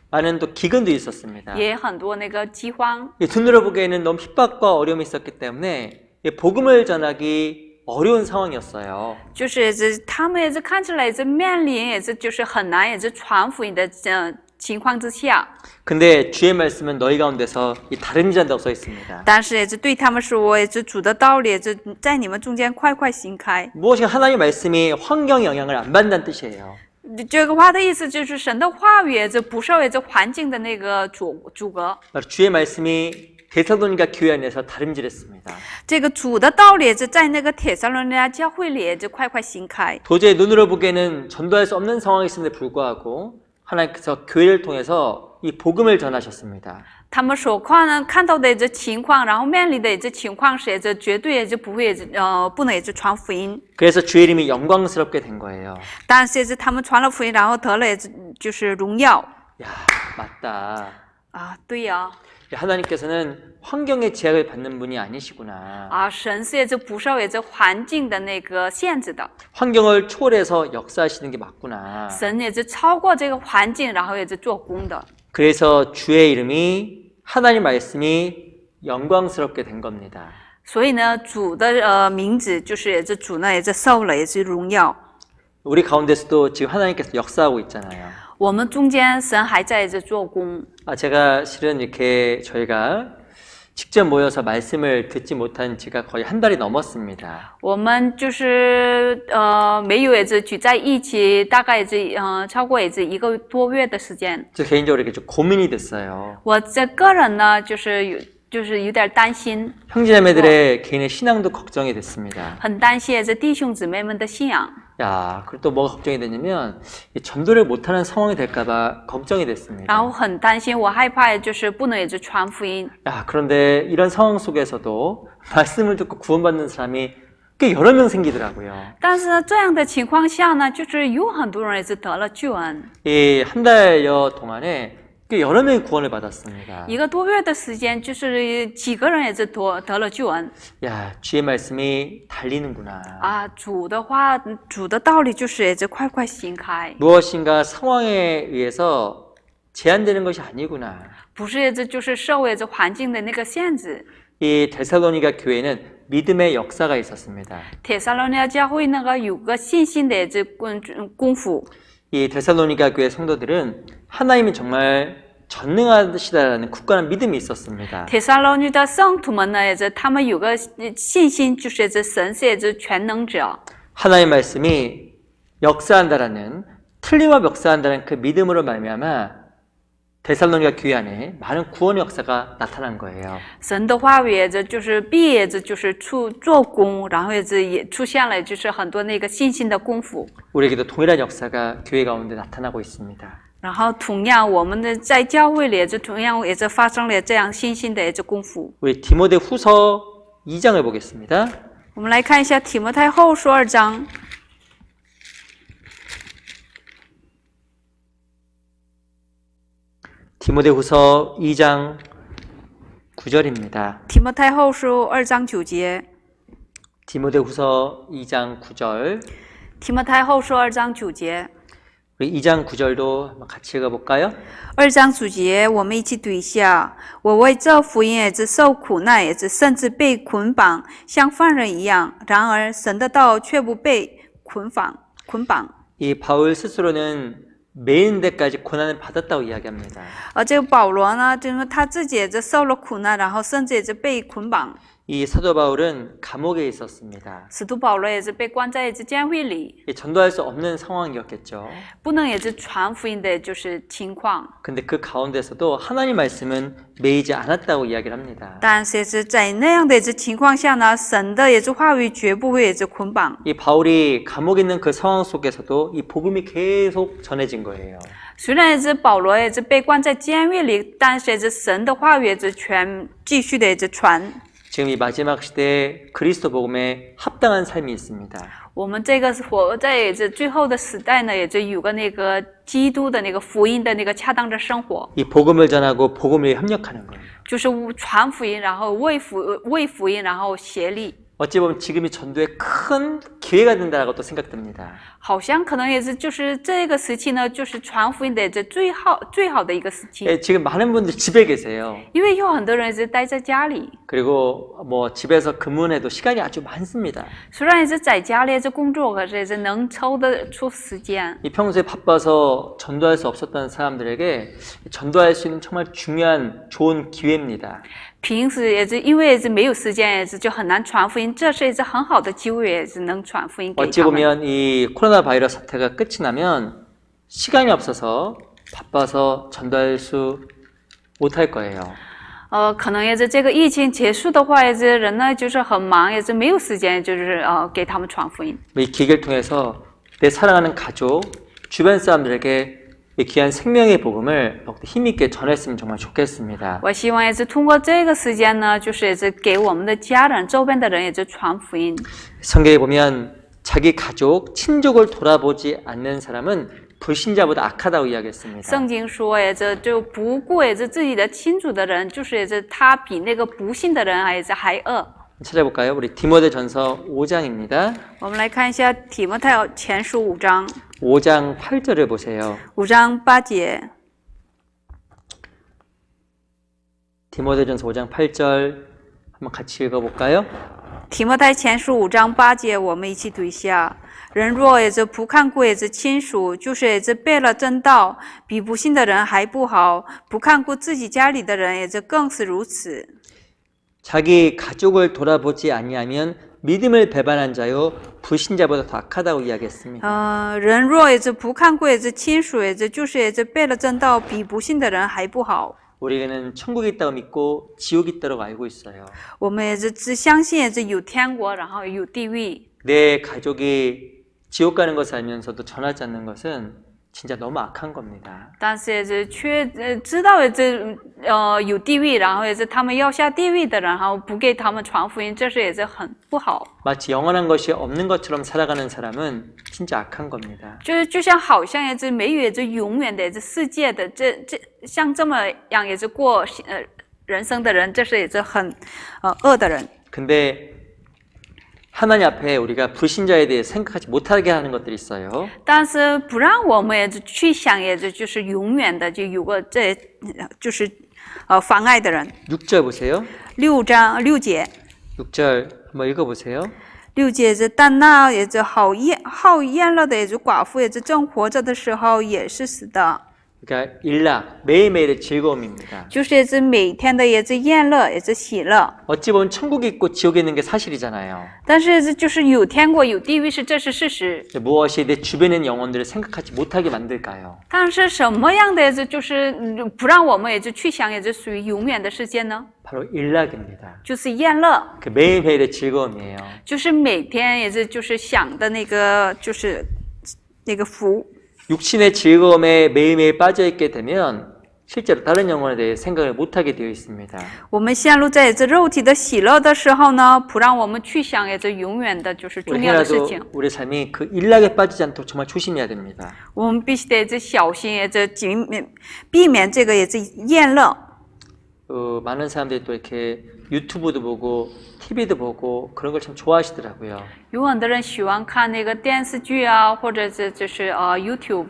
많은 또 기근도 있었습니다. 也很多那个饥荒。 눈으로 보기에는 너무 핍박과 어려움이 있었기 때문에 복음을 전하기 어려운 상황이었어요. 就是也是他们也是看起来也是面临也是就是很难也是传福音的情况之下， 근데 주의 말씀은 너희 가운데서 이 다름질한다고 써 있습니다. 但是也是对他们说，也是主的道理也是在你们中间快快行开。 무엇이 하나님의 말씀이 환경 영향을 안 받는다는 뜻이에요. 这个话的意思就是神的话语也是不受也是环境的那个阻隔。 주의 말씀이 데살로니가 교회 안에서 다름질했습니다. 这个主的道理也是在那个帖撒罗尼迦教会里也是快快行开。 도저히 눈으로 보기에는 전도할 수 없는 상황이 있음에도 불구하고 하나님께서 교회를 통해서 이 복음을 전하셨습니다. 他们所看到的这情况，然后面临的这情况是这绝对也是不会不能也是传福音。 그래서 주의 이름이 영광스럽게 된 거예요. 但是也是他们传了福音，然后得了也是就是荣耀。 야, 맞다. 啊，对呀， 하나님께서는 환경의 제약을 받는 분이 아니시구나. 啊，神是也是不受也是环境的那个限制的， 환경을 초월해서 역사하시는 게 맞구나. 神也是超过这个环境，然后也是做工的。 그래서 주의 이름이 하나님 말씀이 영광스럽게 된 겁니다. 所以呢，主的名字就是也是主呢也是受了也是荣耀。 우리 가운데서도 지금 하나님께서 역사하고 있잖아요. 我们中间神还在这做工。 제가 실은 이렇게 저희가 직접 모여서 말씀을 듣지 못한 지가 거의 한 달이 넘었습니다. 我们就是没有也是聚在一起，大概也是超过也是1个多月的时间。 저 개인적으로 이렇게 좀 고민이 됐어요. 我这个人呢，就是有点担心， 형제자매들의 개인의 신앙도 걱정이 됐습니다. 很担心也是弟兄姊妹们的信仰。 야, 그리고 또 뭐가 걱정이 됐냐면 이 전도를 못하는 상황이 될까봐 걱정이 됐습니다. 然后很担心，我害怕就是不能也是传福音。 야, 그런데 이런 상황 속에서도 말씀을 듣고 구원받는 사람이 꽤 여러 명 생기더라고요. 但是呢，这样的情况下呢，就是有很多人也是得了救恩。 이 한 달여 동안에 꽤 여러 명이 구원을 받았습니다. 1个多月的时间，就是几个人也是得了救恩。 야, 주의 말씀이 달리는구나. 啊，主的话，主的道理就是也是快快行开， 무엇인가 상황에 의해서 제한되는 것이 아니구나. 不是也是就是受也是环境的那个限制。 이 데살로니가 교회는 믿음의 역사가 있었습니다. 帖撒罗尼迦教会那个有个信心的也是功夫。 이 데살로니가 교회 성도들은 하나님이 정말 전능하시다라는 굳건한 믿음이 있었습니다. 帖撒罗尼的圣徒们呢，也是他们有个信心，就是这神是也是全能者。 하나님 말씀이 역사한다라는 틀림없이 역사한다는 그 믿음으로 말미암아 데살로니가 교회 안에 많은 구원의 역사가 나타난 거예요. 神的话语就是必就是做工，然后也出现了就是很多那个信心的功夫。 우리에게도 동일한 역사가 교회 가운데 나타나고 있습니다. 然后同样我们的在教会里同样也发生了这样信心的功夫。 우리 디모데후서 2장을 보겠습니다. 我们来看一下提摩太后书2章。 디모데후서 2장 9절입니다. 提摩太后书2章9节。 디모데후서 2장 9절. 提摩太后书2章9节。 우리 2장 9절도 한번 같이 읽어볼까요? 2章9节，我们一起读一下。我为这福音也是受苦难，也是甚至被捆绑，像犯人一样。然而神的道却不被捆绑。 이 바울 스스로는 매인 데까지 고난을 받았다고 이야기합니다. 而这个保罗呢，就是他自己也是受了苦难，然后甚至也是被捆绑。 이 사도 바울은 감옥에 있었습니다. 使徒保罗也是被关在监狱里， 전도할 수 없는 상황이었겠죠. 不能也是传福音的就是情况。 근데 그 가운데서도 하나님 말씀은 매이지 않았다고 이야기를 합니다. 但是也是在那样的情况下呢，神的也是话语绝不会也是捆绑。 이 바울이 감옥에 있는 그 상황 속에서도 이 복음이 계속 전해진 거예요. 虽然也是保罗也是被关在监狱里，但是也是神的话语也是全继续的也是传。 지금 이 마지막 시대에 그리스도 복음에 합당한 삶이 있습니다. 我们这个活在也是最后的时代呢，也是有个那个基督的那个福音的那个恰当的生活， 이 복음을 전하고 복음에 협력하는 거예요. 就是传福音，然后为福音，然后协力。 어찌 보면 지금이 전도의 큰 기회가 된다고 또 생각됩니다. 好像可能也是就是这个时期呢，就是传福音的这最好的一个时期。 예, 지금 많은 분들이 집에 계세요. 因为有很多人是待在家里， 그리고 뭐 집에서 근무해도 시간이 아주 많습니다. 虽然也是在家里这工作，可是也是能抽得出时间。 이 평소에 바빠서 전도할 수 없었던 사람들에게 전도할 수 있는 정말 중요한 좋은 기회입니다. 平时也是因为也是没有时间，也是就很难传福音，这是也是很好的机会，也是能传福音给 어찌 他们。 보면 이 코로나 바이러스 사태가 끝이 나면 시간이 없어서 바빠서 전도할 수 못할 거예요. 可能也是这个疫情结束的话，也是人呢就是很忙，也是没有时间，就是给他们传福音。 이 기회를 통해서 내 사랑하는 가족, 주변 사람들에게 이 귀한 생명의 복음을 힘있게 전했으면 정말 좋겠습니다. 我希望也是通过这个时间呢，就是也是给我们的家人、周边的人也是传福音。 성경에 보면 자기 가족, 친족을 돌아보지 않는 사람은 불신자보다 악하다고 이야기했습니다. 圣经说也是就不顾也是自己的亲属的人，就是也是他比那个不信的人还是还恶。 찾아볼까요? 우리 디모데전서 5장입니다. 我们来看一下提摩太前书5章 5장 8절을 보세요. 5章8节。 디모데전서 5장 8절 한번 같이 읽어볼까요? 提摩太前书5章8节，我们一起读一下。人若也是不看顾也是亲属，就是也是背了真道，比不信的人还不好；不看顾自己家里的人，也是更是如此。 자기 가족을 돌아보지 아니하면 믿음을 배반한 자요 불신자보다 더 악하다고 이야기했습니다. 人若也是不看顾也是亲属，也是背了真道，比不信的人还不好。 우리는 천국이 있다고 믿고 지옥이 있다고 알고 있어요. 我们也是只相信也是有天国，然后有地狱。 내 가족이 지옥 가는 것을 알면서도 전하지 않는 것은 진짜 너무 악한 겁니다. 但是也是知道也是有地狱，然后也是他们要下地狱的人，然后不给他们传福音，这是也是很不好。 마치 영원한 것이 없는 것처럼 살아가는 사람은 진짜 악한 겁니다. 就像好像也是没有也是永远的也是世界的像这么样也是过人生的人，这是也是很恶的人。 근데 하나님 앞에 우리가 불신자에 대해 생각하지 못하게 하는 것들이 있어요. 但是不让我们也是去想，也是就是永远的就有个就是妨碍的人。 6절 보세요. 6章6节， 6절 한번 읽어보세요. 6节是但那也是好厌了的，也是寡妇，也是正活着的时候也是死的。 그러니까 일락, 매일매일의 즐거움입니다. 就是也是每天的也是宴乐，也是喜乐。 어찌 보면 천국이 있고 지옥이 있는 게 사실이잖아요. 但是这就是有天国有地狱是这是事实。 무엇이 내 주변에 있는 영혼들을 생각하지 못하게 만들까요? 但是什么样的也是就是不让我们也是去想也是属于永远的世界呢？ 바로 일락입니다. 就是宴乐， 그 매일매일의 즐거움이에요. 就是每天也是就是想的那个就是那个福。 육신의 즐거움에 매일매일 빠져있게 되면 실제로 다른 영혼에 대해 생각을 못하게 되어 있습니다. 我们陷入在这肉体的喜乐的时候呢，不让我们去想也这永远的就是重要的事 우리라도 情。 우리 삶이 그 일락에 빠지지 않도록 정말 조심해야 됩니다. 我们必须得这小心，也这避免这个也这宴乐。 많은 사람들이 또 이렇게 유튜브도 보고 TV도 보고 그런 걸 참 좋아하시더라고요. 有很多人喜欢看那个电视剧啊，或者这就是YouTube。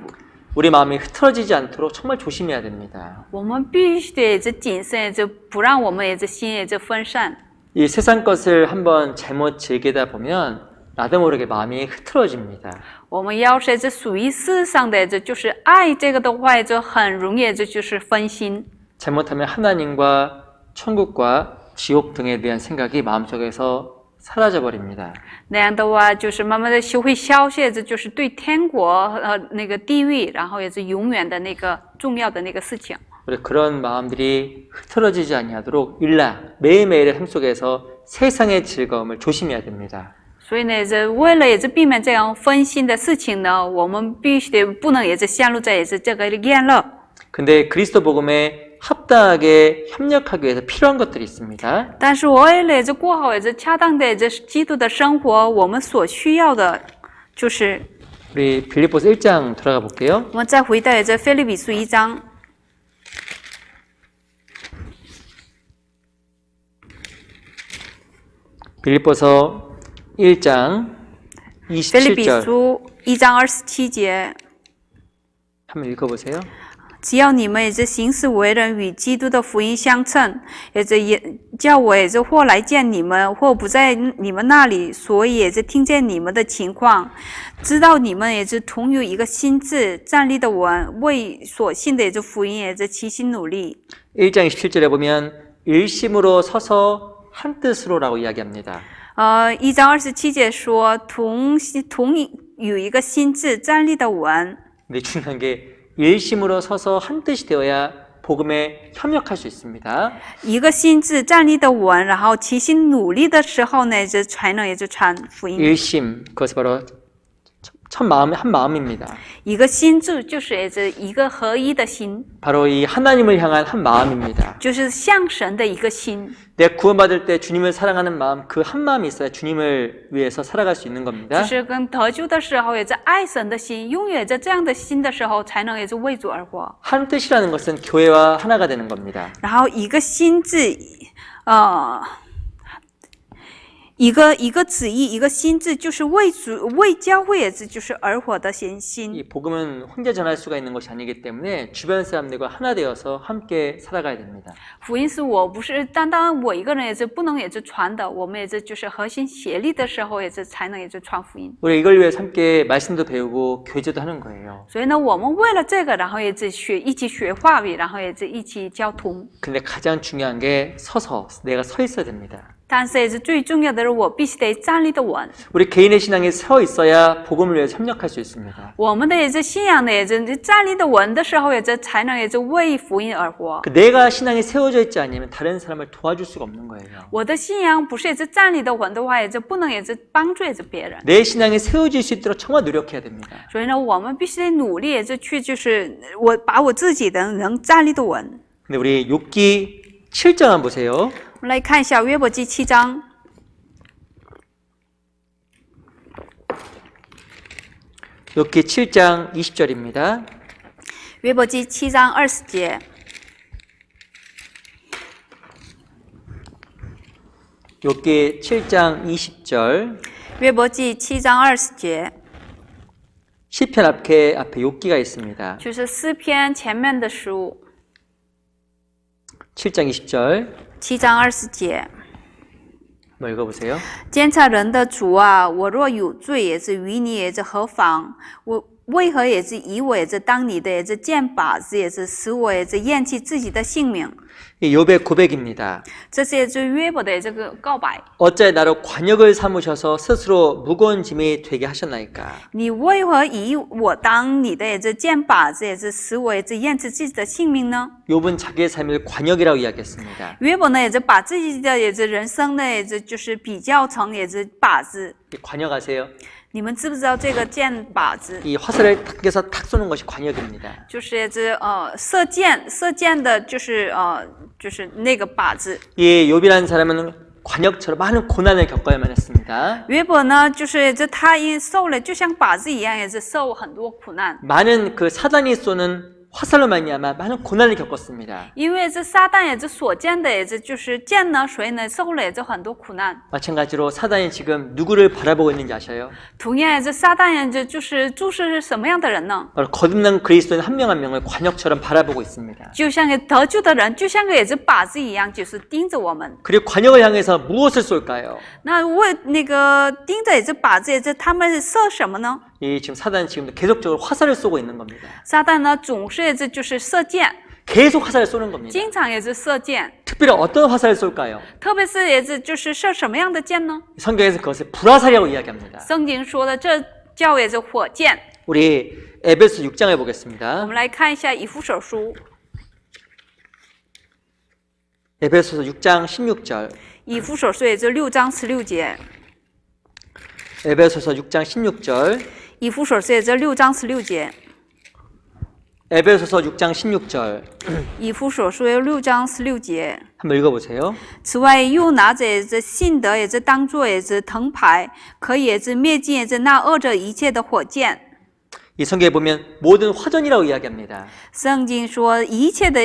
우리 마음이 흐트러지지 않도록 정말 조심해야 됩니다. 我们必须得这谨慎，也这不让我们也这心也这分散。 이 세상 것을 한번 잘못 즐기다 보면 나도 모르게 마음이 흐트러집니다. 我们要是这属于世上的，这就是爱这个的话，就很容易这就是分心。 잘못하면 하나님과 천국과 지옥 등에 대한 생각이 마음속에서 사라져 버립니다. 那样的话，就是慢慢的就会消泄，这就是对天国那个地狱，然后也是永远的那个重要的那个事情。 우리 그런 마음들이 흐트러지지 아니하도록 일락 매일매일의 삶 속에서 세상의 즐거움을 조심해야 됩니다. 所以呢，这为了也是避免这样分心的事情呢，我们必须得不能也是陷入在也是这个宴乐。 근데 그리스도 복음에 합당하게 협력하기 위해서 필요한 것들이 있습니다. 但是为了也是过好也是恰当的也是基督的生活，我们所需要的就是 우리 빌립보서 1장 돌아가 볼게요. 我们再回到也是腓立比书1章。 빌립보서 1장 腓立比 27절 书1章27节。 한번 읽어보세요. 只要你们也是行事为人与基督的福音相称，也叫我也是或来见你们，或不在你们那里，所以也是听见你们的情况，知道你们也是同有一个心志，站立的稳，为所信的也是福音也是齐心努力。 1장 27절에 보면 일심으로 서서 한 뜻으로라고 이야기합니다. 1章27节说同有一个心志，站立的稳。 근데 중요한 게 일심으로 서서 한 뜻이 되어야 복음에 협력할 수 있습니다. 一个心志站立的稳，然后齐心努力的时候呢，这才能也就传福音。 일심 그것이 바로 첫 마음 한 마음입니다. 一个心志就是也是一个合一的心， 바로 이 하나님을 향한 한 마음입니다. 就是向神的一个心。 내가 구원받을 때 주님을 사랑하는 마음 그 한 마음이 있어야 주님을 위해서 살아갈 수 있는 就 겁니다. 是跟得救的时候，也是爱神的心，拥有着这样的心的时候，才能也是为主而活。 한 뜻이라는 것은 교회와 하나가 되는 겁니다. 然后一个心志，一个旨意，一个心志，就是为主为教会也是就是而活的心。 이 복음은 혼자 전할 수가 있는 것이 아니기 때문에 주변 사람들과 하나 되어서 함께 살아가야 됩니다. 福音是我不是单单我一个人也是不能也是传的，我们也是就是合心协力的时候，也是才能也是传福音。 우리 이걸 위해서 함께 말씀도 배우고 교제도 하는 거예요. 所以呢，我们为了这个，然后也是一起学话语，然后也是一起交通。 근데 가장 중요한 게 서서 내가 서 있어야 됩니다. 但是也是最重要的是，我必须得站立的稳。 우리 개인의 신앙에 서 있어야 복음을 위해서 협력할 수 있습니다. 我们的也是信仰的也是站立的稳的时候，也是才能也是为福音而活。 그 내가 신앙이 세워져 있지 않으면 다른 사람을 도와줄 수가 없는 거예요. 我的信仰不是也是站立的稳的话，也是不能也是帮助也是别人。 내 신앙이 세워질 수 있도록 정말 노력해야 됩니다. 所以呢，我们必须得努力，也是去就是我把我自己的能站立的稳。 근데 우리 욥기 7장 한번 보세요. 我们来看一下约伯记7章。 욥기 7장 20절입니다. 约伯记7章20节。 욥기 7장 20절. 约伯记7章20节， 시편 앞에 욥기가 있습니다. 就是诗篇前面的书。 7장 20절. 7章20节。 한번 읽어보세요. 监察人的主啊，我若有罪，也是与你也是何妨？为何也是以我也是当你的也是箭靶子，也是使我也是厌弃自己的性命？ 이 욥의 고백입니다. 这是也是约伯的这个告白。 어째 나로 관역을 삼으셔서 스스로 무거운 짐이 되게 하셨나이까? 你为何以我当你的也是箭靶子，也是使我也是厌弃自己的性命呢？ 욥은 자기의 삶을 관역이라고 이야기했습니다. 约伯呢，也是把自己的也是人生呢，也是就是比较成也是靶子。 이 관역 아세요? 你们知不知道这个箭靶子？ 이 화살을 탁해서 탁 쏘는 것이 관역입니다. 就是也是射箭的，就是那个靶子。 이 욥이라는 사람은 관역처럼 많은 고난을 겪어야만 했습니다. 约伯呢，就是也是他因受了就像靶子一样，也是受很多苦难。 많은 그 사단이 쏘는 화살로 말미암아 많은 고난을 겪었습니다. 因为这撒旦也是所见的，也是就是箭呢，谁呢受了也是很多苦难。 마찬가지로 사단이 지금 누구를 바라보고 있는지 아셔요? 同样也是撒旦也是就是注视是什么样的人呢？ 바로 거듭난 그리스도인 한 명 한 명을 관역처럼 바라보고 있습니다. 就像个得救的人，就像个也是靶子一样，就是盯着我们。 그리고 관역을 향해서 무엇을 쏠까요? 那为那个盯着也是靶子，也是他们射什么呢？ 이 지금 사단은 지금도 계속적으로 화살을 쏘고 있는 겁니다. 撒旦呢，总是也是就是射箭， 계속 화살을 쏘는 겁니다. 经常也是射箭， 특별히 어떤 화살을 쏠까요? 特别是也是就是射什么样的箭呢？ 성경에서 그것을 불화살이라고 이야기합니다. 圣经说的这叫也是火箭。 우리 에베소 6장을 我 보겠습니다. 们来看一下以弗所书， 에베소서 6장 16절. 以弗所书也是6章16节， 에베소서 6장 16절. 以弗所书也是6章16节， 에베소서 6장 16절. 以弗所书6章16节。 한번 읽어보세요. 此外，又拿着也是信德，也是当作也是藤牌，可以也是灭尽也是那恶着一切的火箭。 이 성경에 보면 모든 화전이라고 이야기합니다. 圣经说一切的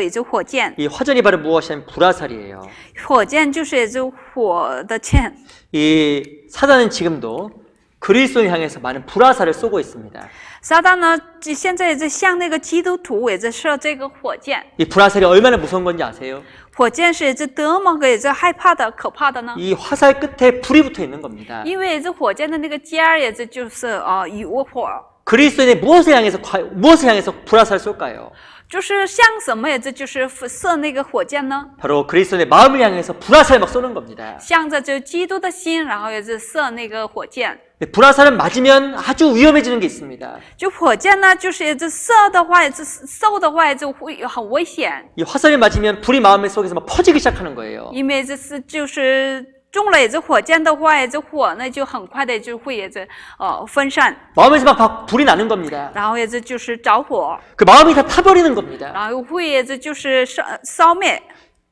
也是火箭， 이 화전이 바로 무엇이냐면 불화살이에요. 火箭就是也是火的箭。 이 사단은 지금도 그리스도를 향해서 많은 불화살을 쏘고 있습니다. 撒旦呢，现在也是向那个基督徒也是射这个火箭。 이 불화살이 얼마나 무서운 건지 아세요? 火箭是也是多么个也是害怕的、可怕的呢？ 이 화살 끝에 불이 붙어 있는 겁니다. 因为也是火箭的那个尖儿，也是就是有火， 그리스도인의 무엇을 향해서 불화살 쏠까요? 就是像什么也是就是射那个火箭呢？ 바로 그리스도인의 마음을 향해서 불화살 막 쏘는 겁니다. 向着就基督的心，然后也是射那个火箭。 불화살은 맞으면 아주 위험해지는 게 있습니다. 就火箭呢，就是也是射的话，也是受的话，就会很危险， 이 화살이 맞으면 불이 마음 속에서 막 퍼지기 시작하는 거예요. 因为这是就是中了也是火箭的话，也是火呢就很快的就会也是分散， 마음에서 막 불이 나는 겁니다. 然后也是就是着火， 그 마음이 다 타버리는 겁니다. 然后会也是就是烧灭。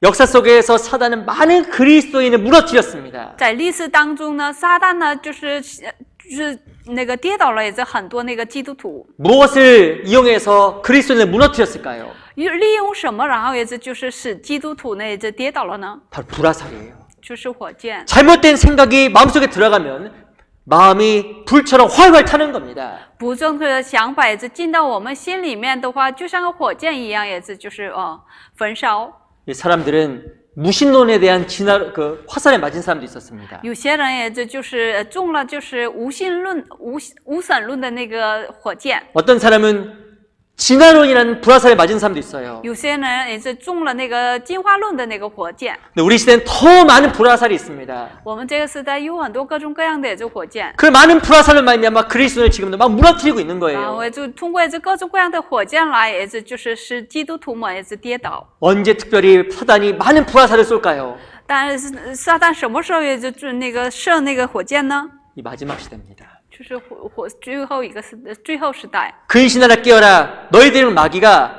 역사 속에서 사단은 많은 그리스도인을 무너뜨렸습니다. 在历史当中呢，撒旦呢就是那个跌倒了，也是很多那个基督徒。 무엇을 이용해서 그리스도인을 무너뜨렸을까요? 利用什么，然后也是就是使基督徒呢也是跌倒了呢？ 바로 불화살이에요. 就是火箭。 잘못된 생각이 마음속에 들어가면 마음이 불처럼 활활 타는 겁니다. 不正确的想法也是进到我们心里面的话，就像个火箭一样，也是就是焚烧。 이 사람들은 무신론에 대한 화살에 맞은 사람도 있었습니다. 有些人也就是中了就是无神论的那个火箭， 어떤 사람은 진화론이라는 불화살에 맞은 사람도 있어요. 有些人也是中了那个进化论的那个火箭。 근데 우리 시대는 더 많은 불화살이 있습니다. 我们这个时代有很多各种各样的这火箭， 그 많은 불화살로 말미암아 그리스도를 지금도 막 무너뜨리고 있는 然后 거예요. 也就通过这各种各样的火箭来，也是就是使基督徒们也是跌倒。 언제 특별히 사단이 많은 불화살을 쏠까요? 但是撒旦什么时候也就那个射那个火箭呢？ 이 마지막 시대입니다. 就是最后时代。 근신하라 깨어라 너희들은 마귀가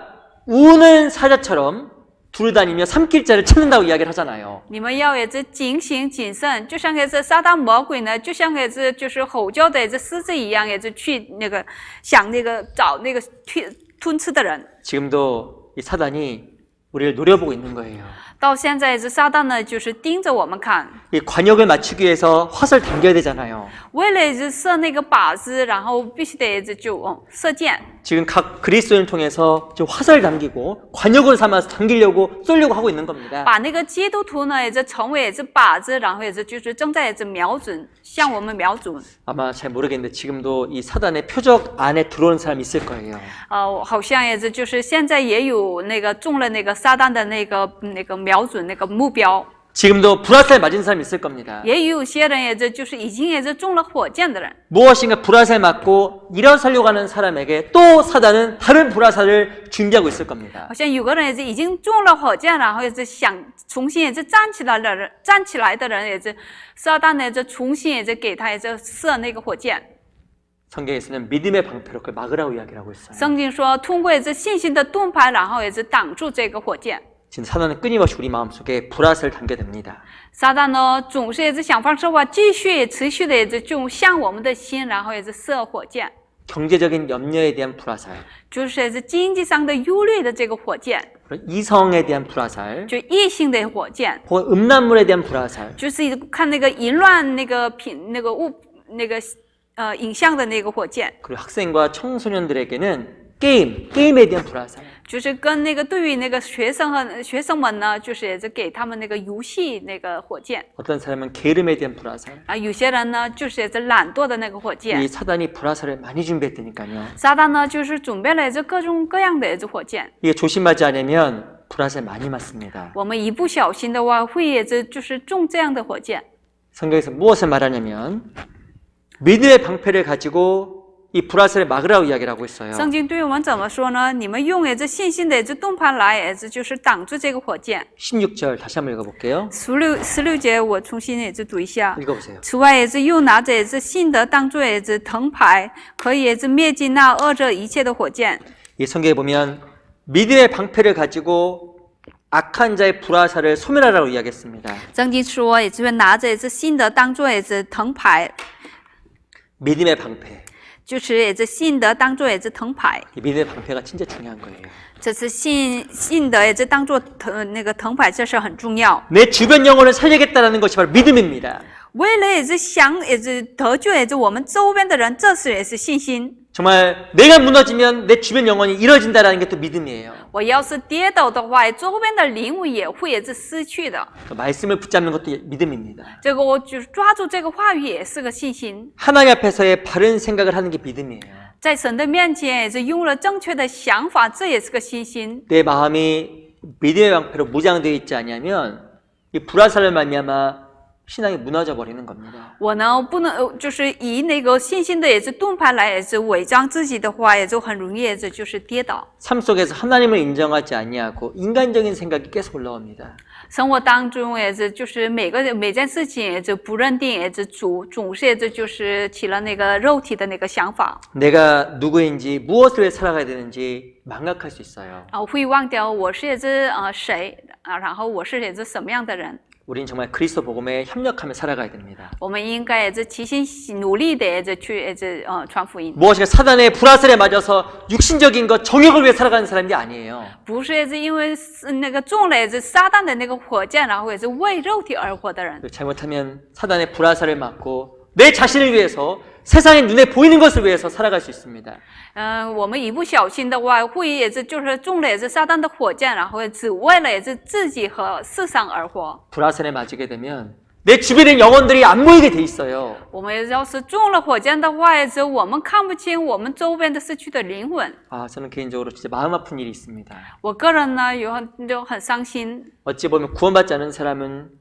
우는 사자처럼 두루다니며 삼킬자를 찾는다고 이야기를 하잖아요. 你们要也是警醒谨慎，就像也是撒旦魔鬼呢，就像也是就是吼叫的这狮子一样，也是去那个想那个找那个吞吃的人。 지금도 이 사단이 우리를 노려보고 있는 거예요. 到现在这撒旦呢，就是盯着我们看， 이 관역을 맞추기 위해서 화살 당겨야 되잖아요. 为了这射那个靶子，然后必须得这就射箭。 지금 각 그리스도인을 통해서 지금 화살 당기고 관역을 삼아서 당기려고 쏘려고 하고 있는 겁니다. 把那个基督徒呢，也是成为也是靶子，然后也是就是正在也是瞄准，向我们瞄准。 아마 잘 모르겠는데 지금도 이 사단의 표적 안에 들어오는 사람이 있을 거예요. 好像也是就是现在也有那个中了那个撒旦的那个瞄准那个目标， 지금도 불화살 맞은 사람이 있을 겁니다. 也有些人也是就是已经也是中了火箭的人。 무엇인가 불화살 맞고 일어서려고 하는 사람에게 또 사단은 다른 불화살을 준비하고 있을 겁니다. 好像有个人也是已经中了火箭，然后也是想重新也是站起来的人，也是撒旦呢，这重新也是给他也是射那个火箭。 성경에서는 믿음의 방패로 그걸 막으라고 이야기를 하고 있어요. 圣经说，通过也是信心的盾牌，然后也是挡住这个火箭。 지금 사단은 끊임없이 우리 마음속에 불화살을 당겨댑니다. 撒旦呢，总是也是想方设法，继续持续的也是就向我们的心，然后也是射火箭， 경제적인 염려에 대한 불화살, 就是也是经济上的忧虑的这个火箭， 그리고 이성에 대한 불화살, 就异性的火箭， 혹은 음란물에 대한 불화살, 就是看那个淫乱那个影像的那个火箭， 그리고 학생과 청소년들에게는 게임에 대한 불화살. 就是跟那个对于那个学生们呢，就是也是给他们那个游戏那个火箭 어떤 사람은 게으름에 대한 불화살. 啊，有些人呢就是也是懒惰的那个火箭 이 。 사단이 불화살을 많이 준비했다니까요. 撒旦呢就是准备了这各种各样的也是火箭， 이게 조심하지 않으면 불화살 많이 맞습니다. 我们一不小心的话，会也是就是中这样的火箭。 성경에서 무엇을 말하냐면 믿음의 방패를 가지고 이 불화살을 막으라고 이야기를 하고 있어요. 圣经对我们怎么说呢？你们用也是信心的也是盾牌来，也是就是挡住这个火箭。 16절 다시 한번 읽어볼게요. 16节我重新也是读一下。 읽어보세요. 此外也是又拿着也是信德当作也是藤牌，可以也是灭尽那恶者一切的火箭。 이 성경에 보면 믿음의 방패를 가지고 악한 자의 불화살을 소멸하라고 이야기했습니다. 圣经说也是拿着也是信德当作也是藤牌， 믿음의 방패. 就是也是信德当作也是藤牌。 이 믿음의 방패가 진짜 중요한 거예요. 这次信德也是当作那个藤牌，这是很重要。 내 주변 영혼을 살리겠다는 것이 바로 믿음입니다. 为了也是想也是得救也是我们周边的人，这是也是信心。 정말 내가 무너지면 내 주변 영혼이 이뤄진다는 게 또 믿음이에요. 我要是跌倒的话，周边的灵物也会也是失去的。 그 말씀을 붙잡는 것도 믿음입니다. 这个我就是抓住这个话语，也是个信心。 하나님 앞에서의 바른 생각을 하는 게 믿음이에요. 在神的面前也是用了正确的想法，这也是个信心。 내 마음이 믿음의 방패로 무장되어 있지 않으면 이 불화살을 말미암아 신앙이 무너져 버리는 겁니다. 我呢不能就是以那个信心的也是盾牌来也是伪装自己的话，也就很容易也是就是跌倒。 삶 속에서 하나님을 인정하지 아니하고 인간적인 생각이 계속 올라옵니다. 生活当中也是就是每件事情也是不认定，也是总是也是就是起了那个肉体的那个想法， 내가 누구인지 무엇을 위해 살아가야 되는지 망각할 수 있어요. 会忘掉我是也是谁啊，然后我是也是什么样的人。 우린 정말 그리스도 복음에 협력하며 살아가야 됩니다. 我们应该也是齐心努力的也是去也是传福音， 무엇인가 사단의 불화살에 맞아서 육신적인 것 정욕을 위해 살아가는 사람이 아니에요. 不是也是因为那个中了也是撒旦的那个火箭，然后也是为肉体而活的人。 잘못하면 사단의 불화살을 맞고 내 자신을 위해서 세상의 눈에 보이는 것을 위해서 살아갈 수 있습니다. 我们一不小心的话，会也是就是中了也是撒旦的火箭，然后只为了也是自己和世上而活。 불화살에 맞게 되면 내 주변의 영혼들이 안 보이게 돼 있어요. 我们要是中了火箭的话，也是我们看不清我们周边的失去的灵魂。 아, 저는 개인적으로 진짜 마음 아픈 일이 있습니다. 我个人呢就很伤心。 어찌 보면 구원받지 않은 사람은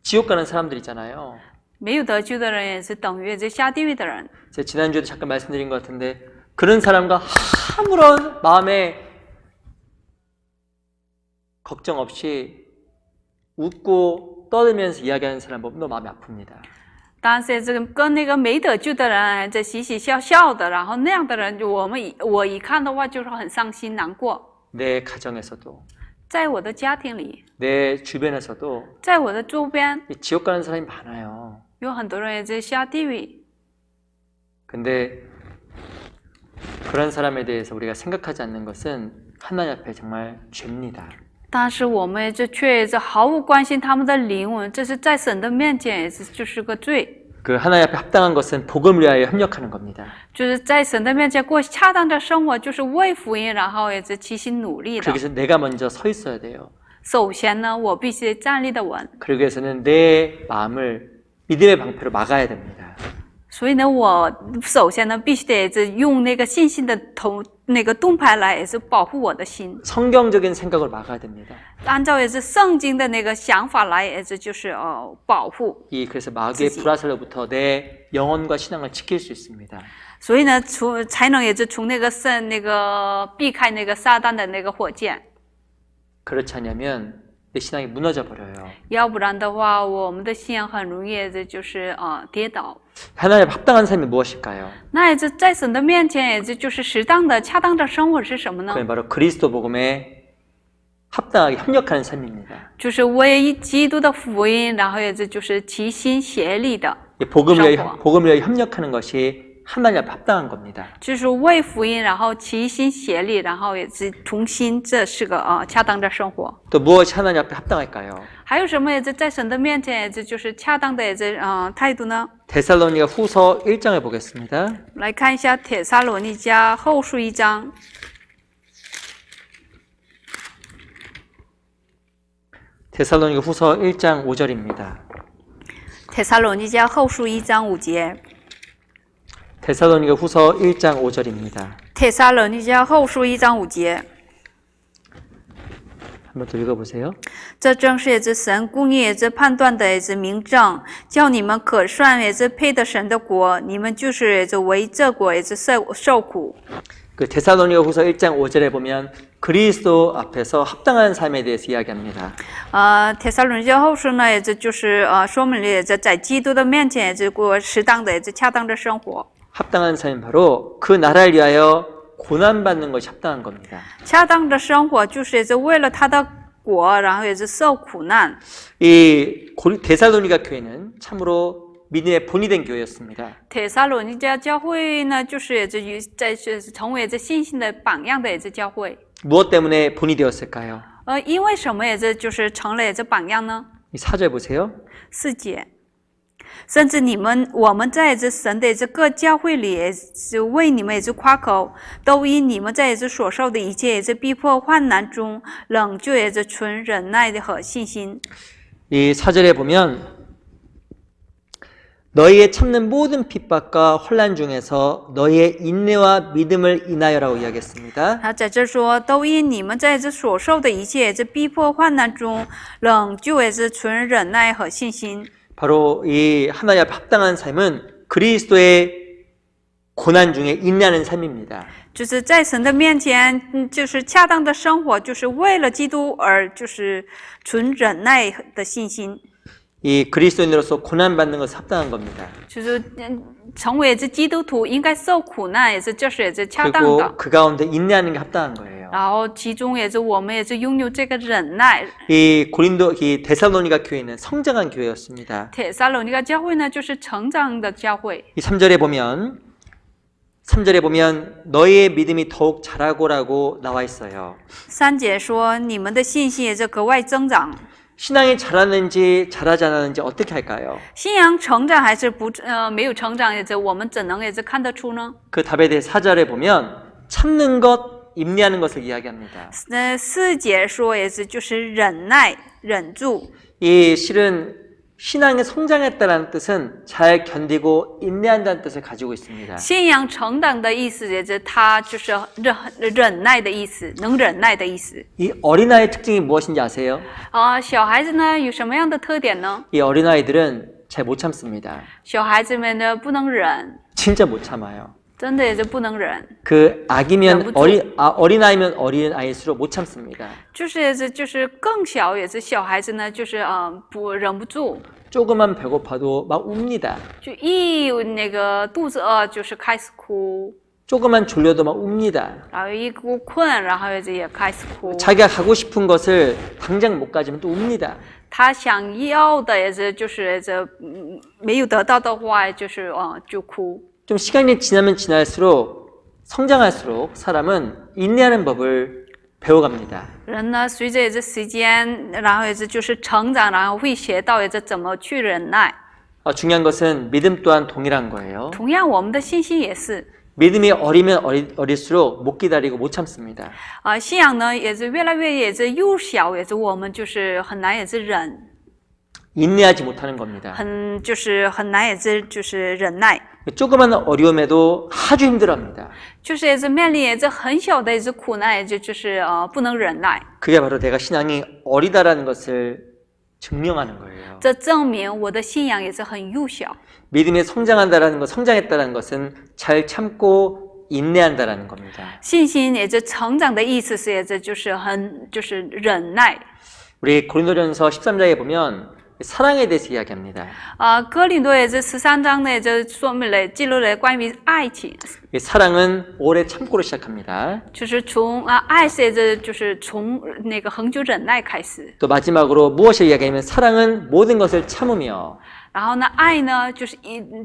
지옥 가는 사람들 있잖아요. 没有得救的人也是等于也是下地狱的人。 제가 지난주에도 잠깐 말씀드린 것 같은데 그런 사람과 아무런 마음에 걱정 없이 웃고 떠들면서 이야기하는 사람 보면 너무 마음이 아픕니다. 但是这个跟那个没得救的人在嘻嘻笑笑的，然后那样的人，我一看的话就是很伤心难过。 내 가정에서도 在我的家庭里， 내 주변에서도 在我的周边， 지옥 가는 사람이 많아요. 有很多人也在下地狱。 근데 그런 사람에 대해서 우리가 생각하지 않는 것은 하나님 앞에 정말 죄입니다. 但是我们这却这毫无关心他们的灵魂，这是在神的面前也是就是个罪。 그 하나님 앞에 합당한 것은 복음을 위하여 협력하는 겁니다. 就是在神的面前过恰当的生活，就是为福音，然后也是齐心努力的。 그러기 위해서 내가 먼저 서 있어야 돼요. 首先呢，我必须站立的稳。 그러기 위해서는 내 마음을 믿음의 방패로 막아야 됩니다. 所以呢，我首先呢，必须得用那个信心的那个盾牌来，也是保护我的心。 성경적인 생각을 막아야 됩니다. 按照也是圣经的那个想法来，也是就是保护。 그래서 마귀의 불화살로부터 내 영혼과 신앙을 지킬 수 있습니다. 所以呢，才能也是从那个避开那个撒旦的那个火箭。 그렇지 않으면 내 신앙이 무너져 버려요. 要不然的话，我们的信仰很容易就是跌倒。 하나님 합당한 삶이 무엇일까요? 那也是在神的面前，也就是适当的、恰当的生活是什么呢？ 그건 바로 그리스도 복음에 합당하게 협력하는 삶입니다. 就是为基督的福音，然后也就是齐心协力的。 복음을 위하여 협력하는 것이 하나님 앞에 합당한 겁니다. 就是为福音，然后齐心协力，然后也是同心，这是个恰当的生活。 또 무엇이 하나님 앞에 합당할까요? 还有什么也是在神的面前，也就是恰当的也是态度呢？ 데살로니가 후서 1장을 보겠습니다. 来看一下帖撒罗尼迦后书1章。 데살로니가 후서 1장 5절입니다. 帖撒罗尼迦后书1章5节。 데살로니가 후서 1장 5절입니다. 帖撒罗尼迦后书1章5节。 한번 더 읽어보세요. 这正是也是神公义也是判断的也是明证，叫你们可算也是配得神的国，你们就是也是为这国也是受苦。 그 데살로니가 후서 1장 5절에 보면 그리스도 앞에서 합당한 삶에 대해서 이야기합니다. 帖撒罗尼迦后书呢，也就是说明了也是在基督的面前也是过适当的也是恰当的生活。 합당한 삶은 바로 그 나라를 위하여 고난받는 것이 합당한 겁니다. 恰当的生活就是也是为了他的国，然后也是受苦难。 이 데살로니가 교회는 참으로 믿음의 본이 된 교회였습니다. 帖撒罗尼迦教会呢，就是也是成为这信心的榜样的也是教会。 무엇 때문에 본이 되었을까요? 因为什么也是就是成了也是榜样呢？ 이 4절 보세요. 4节。 甚至我们在这神的这个教会里，也是为你们也是夸口，都因你们在这所受的一切也是逼迫患难中，仍旧也是存忍耐的和信心。 이 4절에 보면 너희의 참는 모든 핍박과 혼란 중에서 너희의 인내와 믿음을 인하여라고 이야기했습니다. 他在这说，都因你们在这所受的一切也是逼迫患难中，仍旧也是存忍耐和信心。 바로 이 하나님 앞에 합당한 삶은 그리스도의 고난 중에 인내하는 삶입니다. 就是在神的面前，就是恰当的生活，就是为了基督而就是存忍耐的信心。 이 그리스도인으로서 고난 받는 것은 합당한 겁니다. 就是成为这基督徒应该受苦难，也是恰当的。 그리고 그 가운데 인내하는 게 합당한 거예요. 然后其中也是我们也是拥有这个忍耐。 이 데살로니가 교회는 성장한 교회였습니다. 帖撒罗尼迦教会呢，就是成长的教会。 이 3절에 보면 너희의 믿음이 더욱 자라고라고 나와 있어요. 3节说，你们的信心也是格外增长。 신앙이 자라는지 자라지 않았는지 어떻게 할까요? 信仰成长还是没有成长，也是我们怎能也是看得出呢？ 그 답에 대해 4절에 보면 참는 것, 인내하는 것을 이야기합니다. 4节说也是就是忍耐、忍住。 이 실은 신앙이 성장했다는 뜻은 잘 견디고 인내한다는 뜻을 가지고 있습니다. 信仰成长的意思也是它就是忍耐的意思，能忍耐的意思。 이 어린아이의 특징이 무엇인지 아세요? 小孩子呢有什么样的特点呢？ 이 어린아이들은 잘 못 참습니다. 小孩子们呢不能忍， 진짜 못 참아요. 真的也是不能忍。 그 아기면 어린아이면 어린아이일수록 못 참습니다. 就是更小也是小孩子呢，就是忍不住， 조금만 배고파도 막 웁니다. 就一那个肚子饿就是开始哭， 조금만 졸려도 막 웁니다. 然后一困，然后也开始哭。 자기가 가고 싶은 것을 당장 못 가지면 또 웁니다. 他想要的也是没有得到的话，就是就哭。 좀 시간이 지나면 지날수록 성장할수록 사람은 인내하는 법을 배워갑니다. 人呢，随着这时间，然后也是就是成长，然后会学到也是怎么去忍耐。 중요한 것은 믿음 또한 동일한 거예요. 同样，我们的信心也是 믿음이 어리면 어릴수록 못 기다리고 못 참습니다. 信仰呢也是越来越也是幼小，也是我们就是很难也是忍， 인내하지 못하는 겁니다. 就是很难也是就是忍耐， 조그만 어려움에도 아주 힘들어합니다. 就是也是面临也是很小的也是苦难，也就是不能忍耐。 그게 바로 내가 신앙이 어리다라는 것을 증명하는 거예요. 这证明我的信仰也是很幼小。 믿음이 성장한다라는 것, 성장했다라는 것은 잘 참고 인내한다라는 겁니다. 信心也是成长的意思是也是就是很就是忍耐。 우리 고린도전서 13장에 보면 사랑에 대해서 이야기합니다. 哥林多也是13章呢，也就说明了记录了关于爱情， 이 사랑은 오래 참고로 시작합니다. 就是从爱是也是就是从那个恒久忍耐开始。 또 마지막으로 무엇을 이야기하면 사랑은 모든 것을 참으며 然后呢，爱呢就是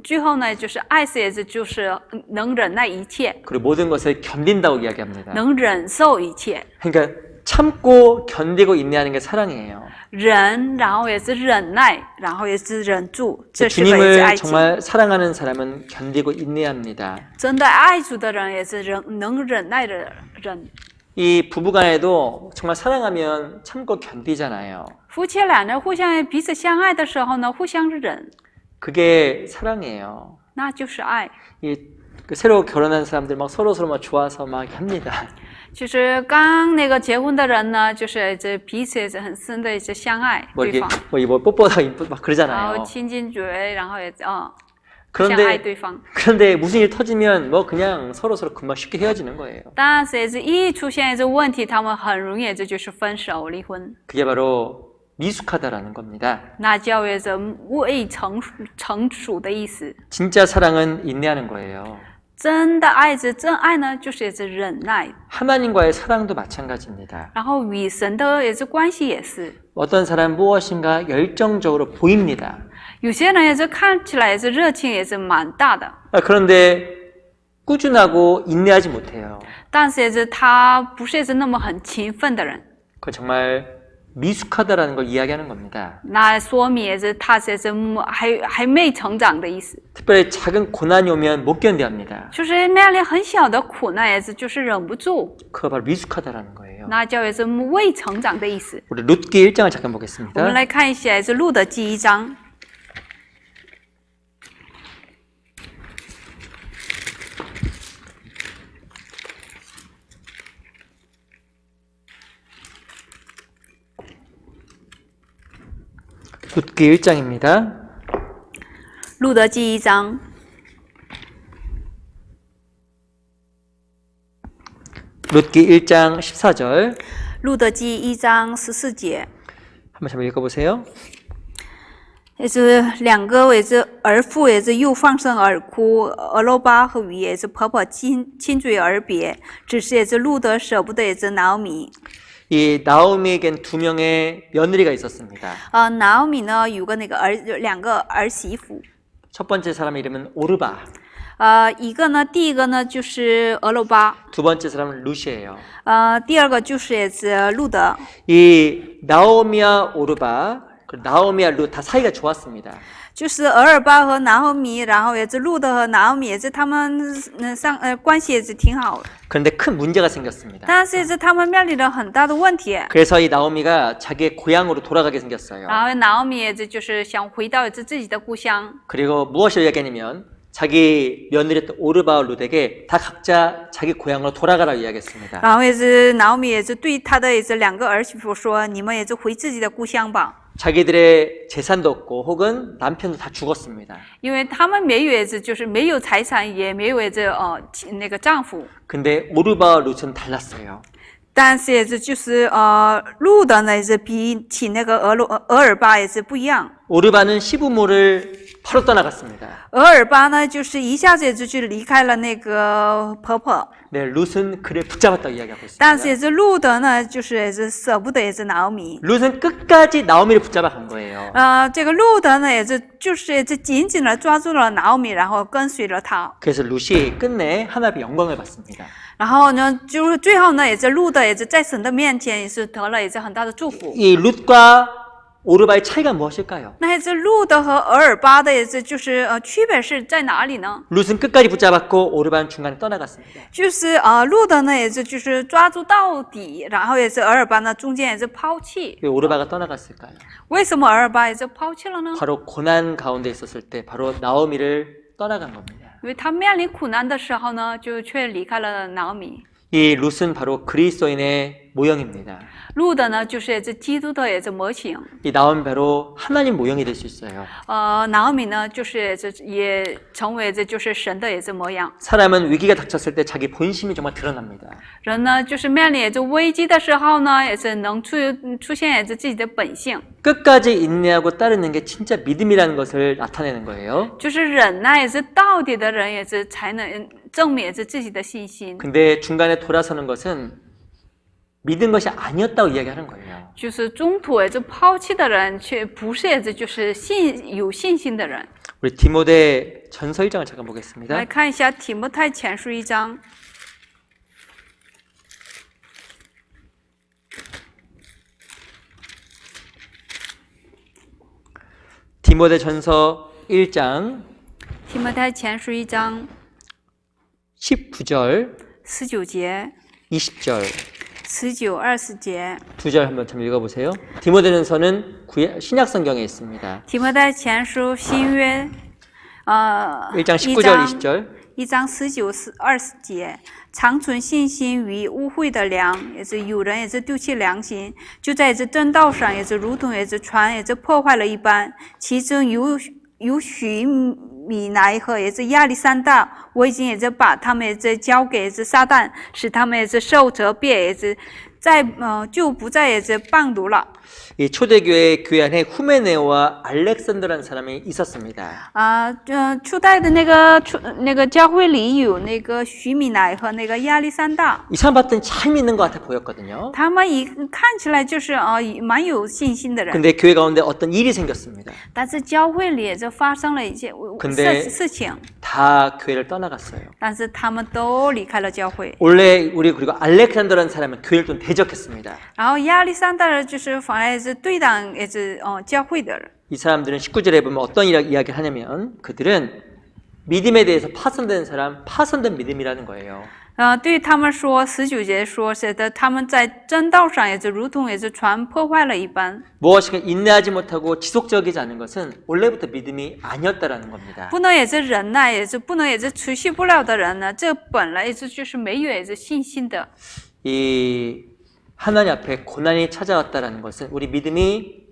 最后呢就是爱是也是就是能忍耐一切， 그리고 모든 것을 견딘다고 이야기합니다. 能忍受一切， 그러니까 참고 견디고 인내하는 게 사랑이에요. 忍，然后也是忍耐，然后也是忍住，这是个也是 주님을 爱情。 정말 사랑하는 사람은 견디고 인내합니다. 真的爱主的人也是能忍耐的人。 이 부부간에도 정말 사랑하면 참고 견디잖아요. 夫妻俩人互相彼此相爱的时候呢，互相忍， 그게 사랑이에요. 那就是爱。 그 새로 결혼한 사람들 막 서로 막 좋아서 막 합니다. 就是刚那个结婚的人呢，就是这彼此也是很深的一些相爱 뭐 对 이게 方， 뭐 뽀뽀하고 막 然后 그러잖아요. 亲近嘴，然后也相爱 그런데 对方。 그런데 무슨 일 터지면 뭐 그냥 서로 금방 쉽게 헤어지는 거예요. 但是也是一出现这问题，他们很容易这就是分手离婚， 그게 바로 미숙하다라는 겁니다. 那叫也是未成熟的意思。 진짜 사랑은 인내하는 거예요. 真的爱是真爱呢，就是也是忍耐， 하나님과의 사랑도 마찬가지입니다. 然后与神的也是关系也是。 어떤 사람 무엇인가 열정적으로 보입니다. 有些人也是看起来也是热情也是蛮大的， 그런데 꾸준하고 인내하지 못해요. 但是也是他不是也是那么很勤奋的人， 그 정말 미숙하다라는 걸 이야기하는 겁니다. 那说明也是他也是还没成长的意思。 특별히 작은 고난이 오면 못 견뎌합니다. 就是面临很小的苦难也是就是忍不住， 그거 바로 미숙하다라는 거예요. 那叫也是未成长的意思。 우리 룻기 1장을 잠깐 我们 보겠습니다. 来看一下也是路得记1章。 룻기 1장입니다. 路得记1章， 룻기 1장 14절 路得记1章14节， 한번 잘 읽어보세요. 也是两个也是儿妇也是又放声而哭，俄罗巴和与也是婆婆亲嘴而别，只是也是路得舍不得也是拿俄米。 이 나오미에겐 두 명의 며느리가 있었습니다. 拿俄米呢有个那个两个儿媳妇， 첫 번째 사람의 이름은 오르바, 第一个呢就是俄罗巴， 두 번째 사람은 루시예요. 第二个就是也是路德。 이 나오미와 오르바, 나오미와 룻 다 사이가 좋았습니다. 就是俄尔巴和拿俄米，然后也是路德和拿俄米，也是他们关系也是挺好的， 그런데 큰 문제가 생겼습니다. 但是也是他们面临着很大的问题。 그래서 이 나오미가 자기의 고향으로 돌아가게 생겼어요. 然后拿俄米也就是想回到自己的故乡， 그리고 무엇을 이야기하냐면 자기 며느리였던 오르바와 룻에게 다 각자 자기 고향으로 돌아가라고 이야기했습니다. 然后也是拿俄米也是对他的也是两个儿媳妇说：“你们也是回自己的故乡吧。” 자기들의 재산도 없고 혹은 남편도 다 죽었습니다. 因为他们没有也是就是没有财产，也没有也是那个丈夫， 근데 오르바와 룻은 달랐어요. 但是也是就是路的呢也是比起那个俄尔巴也是不一样。 오르바는 시부모를 바로 떠나갔습니다. 俄尔巴呢就是一下子就去离开了那个婆婆， 네, 룻은 그를 붙잡았다고 이야기하고 但是 있습니다. 也是路德呢就是也是舍不得也是拿俄米。 룻은 끝까지 나오미를 붙잡아 간 거예요. 这个路德呢也是就是也是紧紧的抓住了拿俄米，然后跟随了他。 그래서 룻이 끝내 하나님의 영광을 받습니다. 然后呢，就是最后呢，也是路的，也是在神的面前，也是得了也是很大的祝福。 이 룻과 오르바의 차이가 무엇일까요? 那这路的和俄尔巴的也是就是区别是在哪里呢？ 룻은 끝까지 붙잡았고 오르바는 중간에 떠나갔습니다. 就是路的呢也是就是抓住到底，然后也是俄尔巴呢中间也是抛弃。 왜 오르바가 떠나갔을까요? 为什么俄尔巴也是抛弃了呢？ 바로 고난 가운데 있었을 때 바로 나오미를 떠나간 겁니다. 因为他面临苦难的时候呢，就却离开了拿俄米。 이 룻은 바로 그리스도인의 모형입니다. 路的呢，就是也是基督的也是模型。 이 나오미 바로 하나님 모형이 될 수 있어요. 拿俄米呢，就是也成为这就是神的也是模样。 사람은 위기가 닥쳤을 때 자기 본심이 정말 드러납니다. 人呢，就是面临也是危机的时候呢，也是能出现也是自己的本性， 끝까지 인내하고 따르는 게 진짜 믿음이라는 것을 나타내는 거예요. 就是忍耐也是到底的人也是才能证明也是自己的信心。 근데 중간에 돌아서는 것은 믿은 것이 아니었다고 이야기하는 거예요. 就是中途也是抛弃的人，却不是也是就是有信心的人。 우리 디모데 전서 1장을 잠깐 보겠습니다. 来看一下提摩太前书1章。 디모데 전서 1장 提摩太前书1章 19절 19节、 20절 19、20节。 두 절 한번 좀 읽어보세요. 디모데 전서는 신약 성경에 있습니다. 提摩太前书新约， 1장 19절 20절 1章19、20节，常存信心与污秽的粮，也是有人也是丢弃良心，就在这正道上也是如同也是船也是破坏了一般。其中有许米乃和也是亚历山大，我已经也是把他们也是交给也是撒旦，使他们也是受责备，也是就不再也是谤读了。 이 초대교회 교회 안에 후메네오와 알렉산더라는 사람이 있었습니다. 初代的那个教会里有那个许米乃和那个亚历山大， 이 사람 봤더니 잘 믿는 것 같아 보였거든요. 他们看起来就是蛮有信心的人， 근데 교회 가운데 어떤 일이 생겼습니다. 但是教会里也就发生了一些事情， 다 교회를 떠나갔어요. 但是他们都离开了教会。 원래 우리 그리고 알렉산더라는 사람은 교회를 좀 대적했습니다. 然后亚历山大人就是反而是对党也是教会的人。 이 사람들은 19절에 보면 어떤 이야기를 하냐면 그들은 믿음에 대해서 파손된 사람, 파손된 믿음이라는 거예요. 对他们说，19节说是的，他们在真道上也是如同也是船破坏了一般。 무엇인가 인내하지 못하고 지속적이지 않은 것은 원래부터 믿음이 아니었다라는 겁니다. 不能也是忍耐，也是不能也是持续不了的人呢，这本来也是就是没有也是信心的。 이 하나님 앞에 고난이 찾아왔다라는 것은 우리 믿음이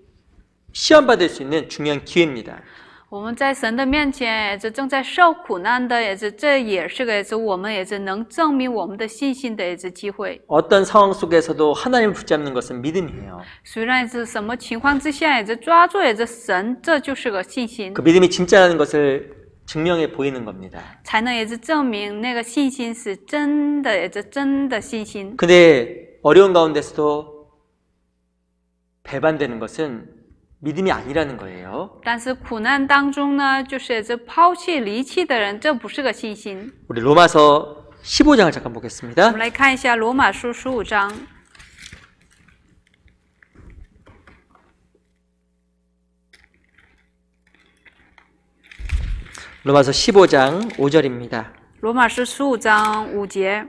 시험받을 수 있는 중요한 기회입니다. 我们在神的面前也是正在受苦难的，也是这也是个也是我们也是能证明我们的信心的也是机会。 어떤 상황 속에서도 하나님을 붙잡는 것은 믿음이에요. 虽然是什么情况之下也是抓住也是神，这就是个信心， 그 믿음이 진짜라는 것을 증명해 보이는 겁니다. 才能也是证明那个信心是真的，也是真的信心。 근데 어려운 가운데서도 배반되는 것은 믿음이 아니라는 거예요. 但是苦难当中呢，就是也是抛弃离弃的人，这不是个信心。 우리 로마서 15장을 잠깐 我 보겠습니다. 们来看一下罗马书15章。 로마서 15장 5절입니다. 罗马书15章5节。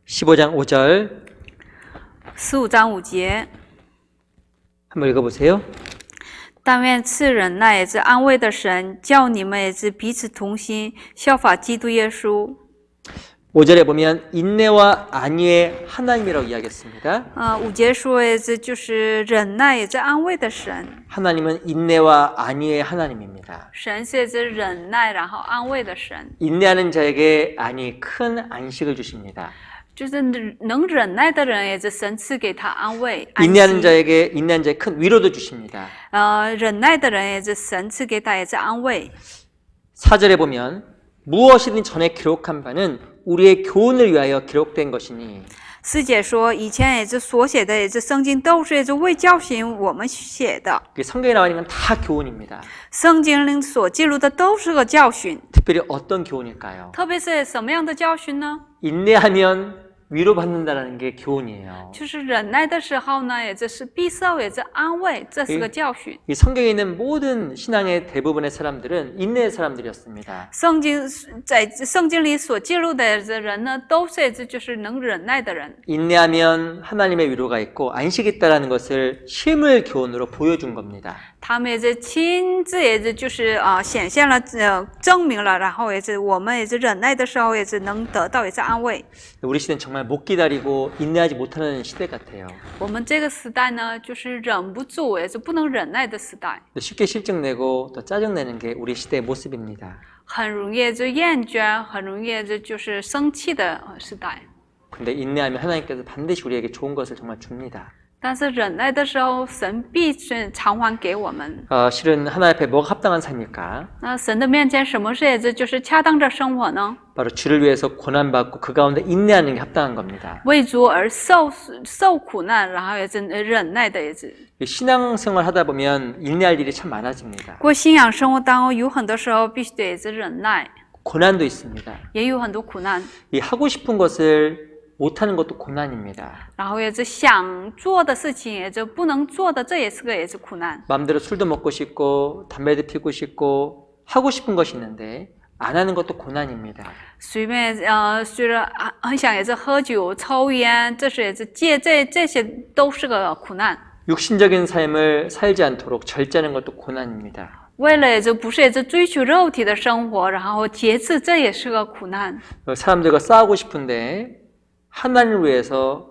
15장 5절 15章5节。 한번 읽어보세요. 但愿赐忍耐也是安慰的神，叫你们也是彼此同心，效法基督耶稣。 5절에 보면 인내와 안위의 하나님이라고 이야기했습니다. 5节说也是就是忍耐也是安慰的神， 하나님은 인내와 안위의 하나님입니다. 神是也是忍耐然后安慰的神， 인내하는 자에게 안위 큰 안식을 주십니다. 就是能忍耐的人也是神赐给他安慰。 인내하는 자에게 큰 위로도 주십니다. 忍耐的人也是神赐给他也是安慰。 4절에 보면 무엇이든 전에 기록한 바는 우리의 교훈을 위하여 기록된 것이니 师姐说，以前也是所写的也是圣经都是也是为教训我们写的， 성경에 나와 있는 건 다 교훈입니다. 圣经里所记录的都是个教训， 특별히 어떤 교훈일까요? 特别是什么样的教训呢？ 인내하면 위로받는다라는 게 교훈이에요. 就是忍耐的时候呢，也就是必受，也是安慰，这是个教训。 이 성경에 있는 모든 신앙의 대부분의 사람들은 인내의 사람들이었습니다. 在圣经里所记录的人呢，都是就是能忍耐的人。 인내하면 하나님의 위로가 있고 안식이 있다라는 것을 실물 교훈으로 보여준 겁니다. 他们也是亲自，也是就是显现了，证明了，然后也是我们也是忍耐的时候，也是能得到也是安慰。 우리 시대는 정말 못 기다리고 인내하지 못하는 시대 같아요. 我们这个时代呢，就是忍不住，也是不能忍耐的时代， 쉽게 실증내고 또 짜증내는 게 우리 시대의 모습입니다. 很容易就厌倦，很容易就是生气的时代。 근데 인내하면 하나님께서 반드시 우리에게 좋은 것을 정말 줍니다. 但是忍耐的时候，神必是偿还给我们。 실은 하나님 앞에 뭐가 합당한 삶일까? 那神的面前，什么是也就是恰当的生活呢？ 바로 주를 위해서 고난받고 그 가운데 인내하는 게 합당한 겁니다. 为主而受苦难，然后也是忍耐的，也是。 신앙생활 하다 보면 인내할 일이 참 많아집니다. 过信仰生活当中，有很多时候必须得也是忍耐， 고난도 있습니다. 也有很多苦难， 이 하고 싶은 것을 못하는 것도 고난입니다. 然后也是想做的事情，也就不能做的，这也是也是苦难。 마음대로 술도 먹고 싶고 담배도 피우고 싶고 하고 싶은 것이 있는데 안 하는 것도 고난입니다. 随便虽然很想也是喝酒、抽烟，这是也是戒，这些都是个苦难。 육신적인 삶을 살지 않도록 절제하는 것도 고난입니다. 为了也就不是也是追求肉体的生活，然后节制，这也是个苦难。 사람들과 싸우고 싶은데 하나님을 위해서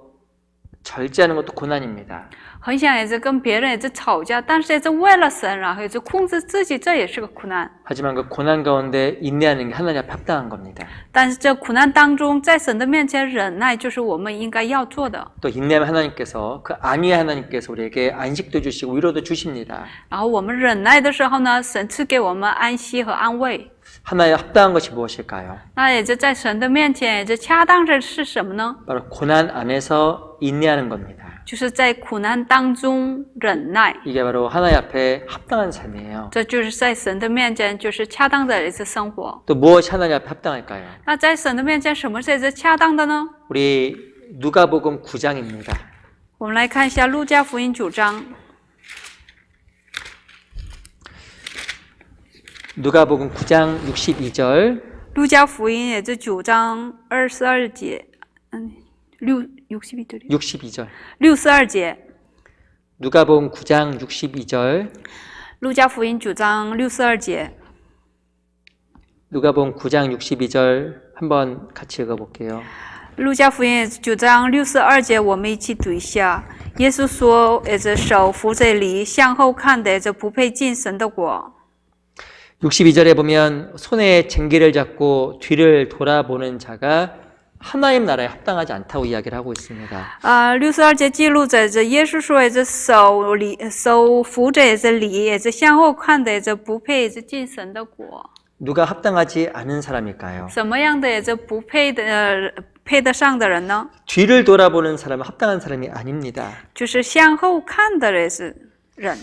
절제하는 것도 고난입니다. 很想也是跟别人也是吵架，但是也是为了神，然后也是控制自己，这也是个苦难。 하지만 그 고난 가운데 인내하는 게 하나님 앞에 합당한 겁니다. 但是这苦难当中，在神的面前忍耐，就是我们应该要做的。 또 인내하면 하나님께서 그 안위의 하나님께서 우리에게 안식도 주시고 위로도 주십니다. 然后我们忍耐的时候呢，神赐给我们安息和安慰。 하나의 합당한 것이 무엇일까요? 那也就在神的面前，也就恰当的是什么呢？ 바로 고난 안에서 인내하는 겁니다. 就是在苦难当中忍耐， 이게 바로 하나님 앞에 합당한 삶이에요. 这就是在神的面前就是恰当的一次生活。 또 무엇이 하나님 앞에 합당할까요? 那在神的面前，什么是恰当的呢？ 우리 누가복음 9장입니다. 我们来看一下路加福音9章。 누가복음 9장 62절 路加福音也是9章22节62절 62节 누가복음 9장 62절 路加福音9章62节 누가복음 9장 62절 한번 같이 읽어볼게요. 路加福音9章62节我们一起读一下。耶稣说：“也是手扶着犁，向后看的，就不配进神的国。” 62절에 보면 손에 쟁기를 잡고 뒤를 돌아보는 자가 하나님 나라에 합당하지 않다고 이야기를 하고 있습니다. 62节记录着耶稣说：“也是手扶着也是犁，也是向后看的，也是不配也是进神的国。” 누가 합당하지 않은 사람일까요? 什么样的也是不配的配得上的人呢？ 뒤를 돌아보는 사람은 합당한 사람이 아닙니다. 就是向后看的也是人。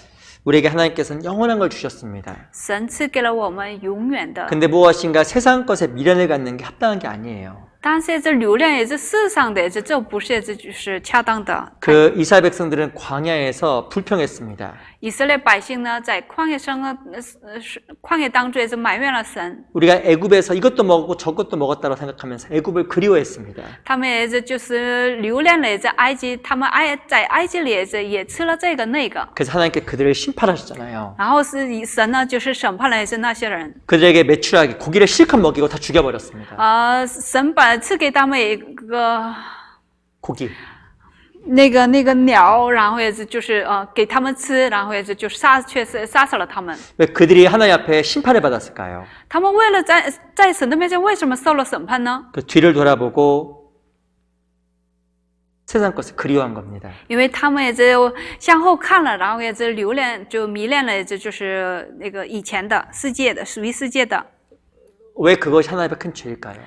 우리에게 하나님께서는 영원한 걸 주셨습니다. 神赐给了我们永远的， 근데 무엇인가 세상 것에 미련을 갖는 게 합당한 게 아니에요. 但是这流量也是世上的，这不是就是恰当的。 그 이스라엘 백성들은 광야에서 불평했습니다. 以色列百姓呢，在旷野当中也是埋怨了神， 우리가 애굽에서 이것도 먹고 저것도 먹었다고 생각하면서 애굽을 그리워했습니다. 他们也是就是留恋了在埃及，他们在埃及里也吃了这个那个， 그래서 하나님께 그들을 심판하셨잖아요. 然后是神呢就是审判了也是那些人， 그들에게 매출하게 고기를 실컷 먹이고 다 죽여버렸습니다. 神把赐给他们一个 고기. 那个鸟，然后也是就是给他们吃，然后也是就杀死了他们。 왜 그들이 하나님 앞에 심판을 받았을까요? 他们为了在神的面前为什么受了审判呢？ 그 뒤를 돌아보고 세상 것을 그리워한 겁니다. 因为他们也是向后看了，然后也是留恋就迷恋了，就是那个以前的世界的属于世界的。 왜 그것이 하나님 앞에 큰 죄일까요?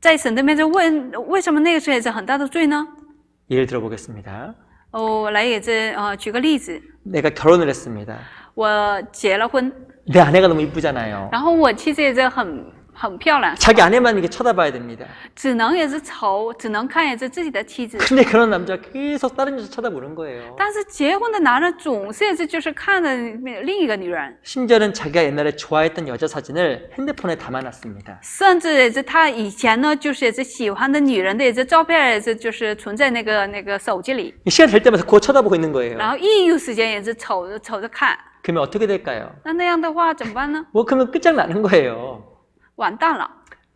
在神的面前为什么那个是也是很大的罪呢？ 예를 들어보겠습니다. 我来也是举个例子， 내가 결혼을 했습니다. 我结了婚， 내 아내가 너무 이쁘잖아요. 然后我妻子也是很漂亮， 자기 아내만 이렇게 쳐다봐야 됩니다. 只能也是瞅，只能看也是自己的妻子。 근데 그런 남자가 계속 다른 여자 쳐다보는 거예요. 但是结婚的男人总是也是就是看着另一个女人， 심지어는 자기가 옛날에 좋아했던 여자 사진을 핸드폰에 담아놨습니다. 甚至也是他以前呢就是也是喜欢的女人的也是照片也是就是存在那个手机里， 시간 될 때마다 그거 쳐다보고 있는 거예요. 然后一有时间也是瞅着看。 그러면 어떻게 될까요? 那样的话怎么办呢？ 뭐 그러면 끝장나는 거예요. 完蛋了。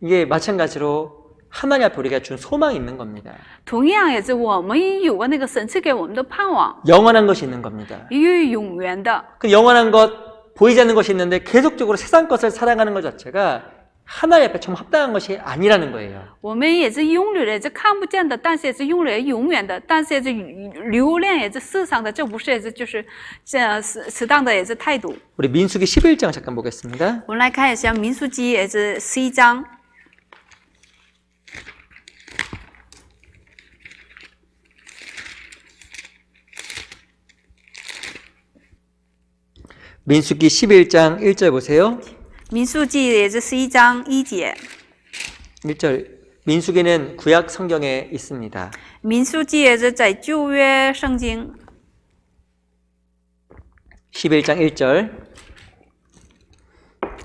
이게 마찬가지로 하나님 앞에 우리가 준 소망이 있는 겁니다. 同样也是我们有个那个神赐给我们的盼望， 영원한 것이 있는 겁니다. 与永远的。 그 영원한 것, 보이지 않는 것이 있는데 계속적으로 세상 것을 사랑하는 것 자체가 하나님 앞에 정말 합당한 것이 아니라는 거예요. 我们也是拥有的，也是看不见的，但是也是拥有永远的，但是也是留恋也是世上的，这不是也是就是这适当的也是态度。 우리 민수기 11장 잠깐 보겠습니다. 我们来看一下民数记也是11章。 민수기 11장 1절 보세요. 民数记也是11章1节。 1절. 민수기는 구약 성경에 있습니다. 民数记也是在旧约圣经 11장 1절.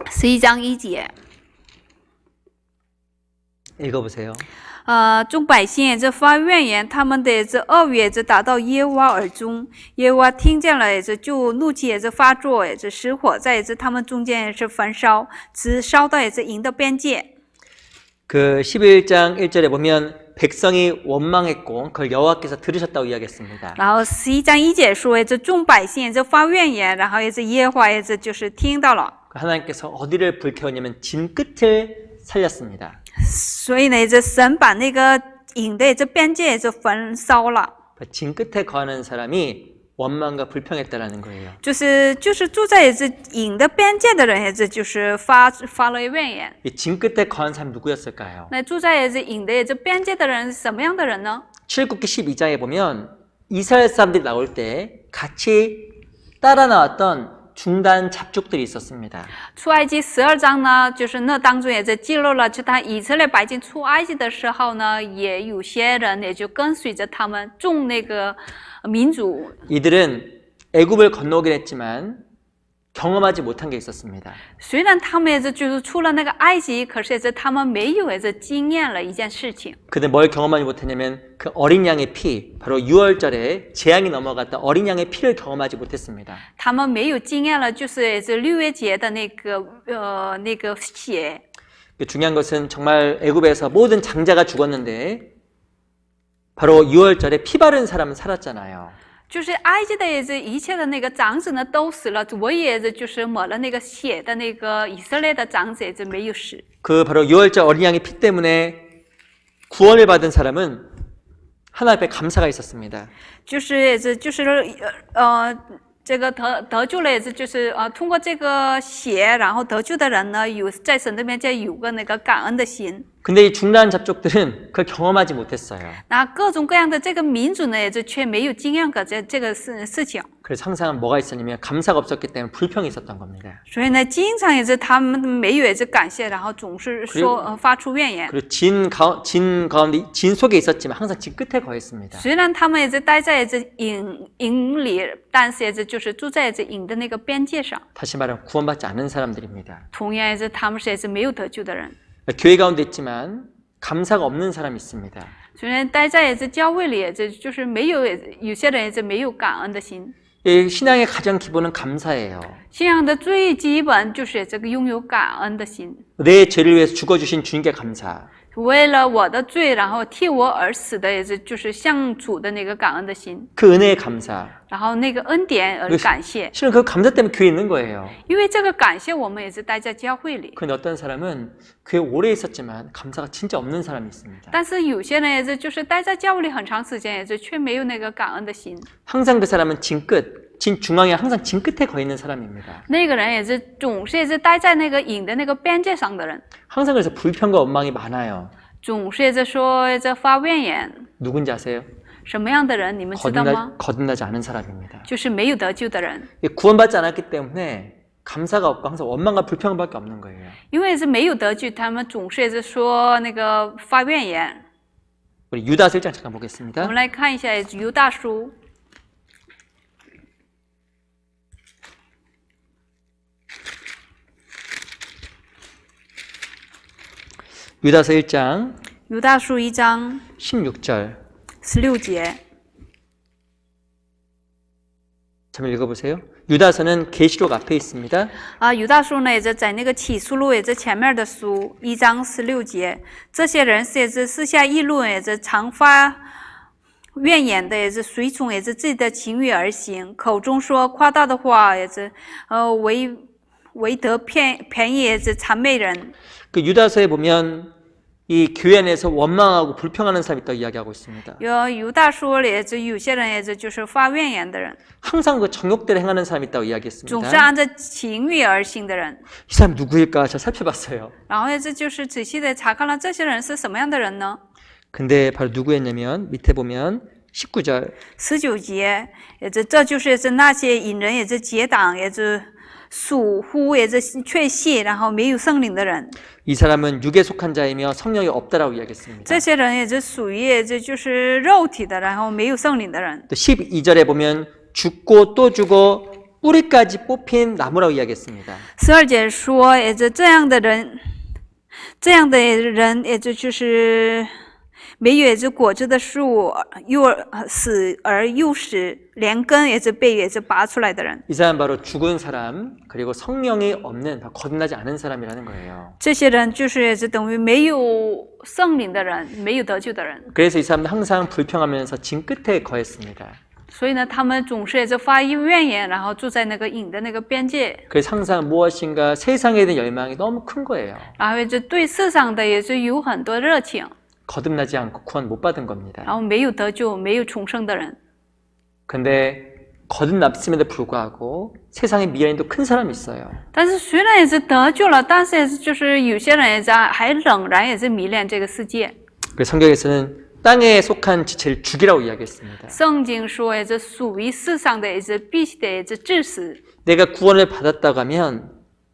11章1节。 읽어보세요. 众百姓也是发怨言，他们的也是恶语也是达到耶和华耳中，耶和华听见了也是就怒气也是发作，也是使火在也是他们中间也是焚烧，直烧到也是营的边界。 그 11장 1절에 보면 백성이 원망했고 그걸 여호와께서 들으셨다고 이야기했습니다. 然后11章1节说，也是众百姓也是发怨言，然后也是耶和华也是就是听到了， 하나님께서 어디를 불태웠냐면 진 끝을 살렸습니다. 所以呢，也是神把那个营的也是边界也是焚烧了。 진 끝에 거하는 사람이 원망과 불평했다라는 거예요. 就是住在也是营的边界的人，也是就是发了怨言。 이 진 끝에 거한 사람 누구였을까요? 那住在也是营的也是边界的人是什么样的人呢？ 출애굽기 12장에 보면 이스라엘 사람들이 나올 때 같이 따라 나왔던 중단 잡족들이 있었습니다. 出埃及12章呢，就是那当中也是记录了，就他以色列百姓出埃及的时候呢，也有些人也就跟随着他们众那个民族。 이들은 애굽을 건너오긴 했지만 경험하지 못한 게 있었습니다. 虽然他们也是就是出了那个埃及，可是也是他们没有也是经验了一件事情。 그들 뭘 경험하지 못했냐면 그 어린 양의 피, 바로 6월절에 재앙이 넘어갔던 어린 양의 피를 경험하지 못했습니다. 他们没有经验了，就是也是6月节的那个血。 중요한 것은 정말 애굽에서 모든 장자가 죽었는데 바로 6월절에 피 바른 사람은 살았잖아요. 就是埃及的也是一切的那个长子呢都死了，唯一也是就是抹了那个血的那个以色列的长子也是没有死。 그 바로 6월절 어린 양의 피 때문에 구원을 받은 사람은 하나님 앞에 감사가 있었습니다. 就是也是就是这个得救了也是就是通过这个血然后得救的人呢，有在神的面前有个那个感恩的心。 근데 이 중난 잡족들은 그걸 경험하지 못했어요. 那各种各样的这个民族呢，也是却没有经验过这个事情。 그래서 항상 뭐가 있었냐면 감사가 없었기 때문에 불평이 있었던 겁니다. 所以呢，经常也是他们没有也是感谢，然后总是说发出怨言。 그리고 진 가운데 진 속에 있었지만 항상 진 끝에 거했습니다. 虽然他们也是待在也是营里，但是也是就是住在也是营的那个边界上。 다시 말하면 구원받지 않은 사람들입니다. 同样也是他们是也是没有得救的人。 교회 가운데 있지만 감사가 없는 사람이 있습니다. 虽然待在也是教会里，也是就是没有有些人也是没有感恩的心。 이 신앙의 가장 기본은 감사예요. 信仰的最基本就是这个拥有感恩的心。 내 죄를 위해서 죽어주신 주님께 감사. 为了我的罪，然后替我而死的，也是就是向主的那个感恩的心， 그 은혜에 감사. 然后那个恩典而感谢。 실은 그 감사 때문에 교회에 있는 거예요. 因为这个感谢，我们也是待在教会里。 그런데 어떤 사람은 교회 오래 있었지만 감사가 진짜 없는 사람이 있습니다. 但是有些人也是就是待在教会里很长时间，也是却没有那个感恩的心。 항상 그 사람은 진 끝, 진 중앙에 항상 진 끝에 거 있는 사람입니다. 那个人也是总是也是待在那个影的那个边界上的人， 항상 그래서 불평과 원망이 많아요. 总是也是说这发怨言。 누군지 아세요? 什么样的人你们知道吗？ 거듭나지 않은 사람입니다. 就是没有得救的人， 구원받지 않았기 때문에 감사가 없고 항상 원망과 불평밖에 없는 거예요. 因为是没有得救，他们总是说那个发怨言。 우리 유다서 1장 잠깐 我 보겠습니다. 们来看一下犹大书， 유다서 1장 犹大书1章 16절 16节， 잠깐 읽어보세요. 유다서는 계시록 앞에 있습니다. 犹大书呢也是在那个启示录也是前面的书1章16节，这些人是也是私下议论，也是常发怨言的，也是随从也是自己的情欲而行，口中说夸大的话，也是为得便宜，也是谄媚人。 그 유다서에 보면 이 교회 안에서 원망하고 불평하는 사람이 있다고 이야기하고 있습니다. 犹大书里也是有些人也是就是发怨言的人， 항상 그 정욕대로 행하는 사람이 있다고 总是 이야기했습니다. 按照情欲而行的人。 이 사람 누구일까? 제가 살펴봤어요. 然后也是就是仔细的查看了这些人是什么样的人呢？ 근데 바로 누구였냐면 밑에 보면 19절 19节，这就是那些引人也是结党，也是属乎也是确信，然后没有圣灵的人。 이 사람은 육에 속한 자이며 성령이 없다라고 이야기했습니다. 这些人也是属于也就是肉体的，然后没有圣灵的人。 또 12절에 보면 죽고 또 죽어 뿌리까지 뽑힌 나무라고 이야기했습니다. 12节说，也是这样的人，也就是没有也是果子的树，死而又死，连根也是被也是拔出来的人。 이 사람 바로 죽은 사람 그리고 성령이 없는 거듭나지 않은 사람이라는 거예요. 这些人就是也是等于没有圣灵的人，没有得救的人。 그래서 이 사람은 항상 불평하면서 진 끝에 거했습니다. 所以呢，他们总是也是发怨言，然后住在那个隐的那个边界， 그래서 항상 무엇인가 세상에 대한 열망이 너무 큰 거예요. 然后也是对世上的也是有很多热情， 거듭나지 않고 구원 못 받은 겁니다. 然后没有得救、没有重生的人。 근데 거듭났음에도 불구하고 세상에 미련이 큰 사람이 있어요. 但是虽然也是得救了，但是也是就是有些人也是还仍然也是迷恋这个世界。 그래서 성경에서는 땅에 속한 지체를 죽이라고 이야기했습니다. 圣经说也是属于世上的也是必须得也是致死。 내가 구원을 받았다고 하면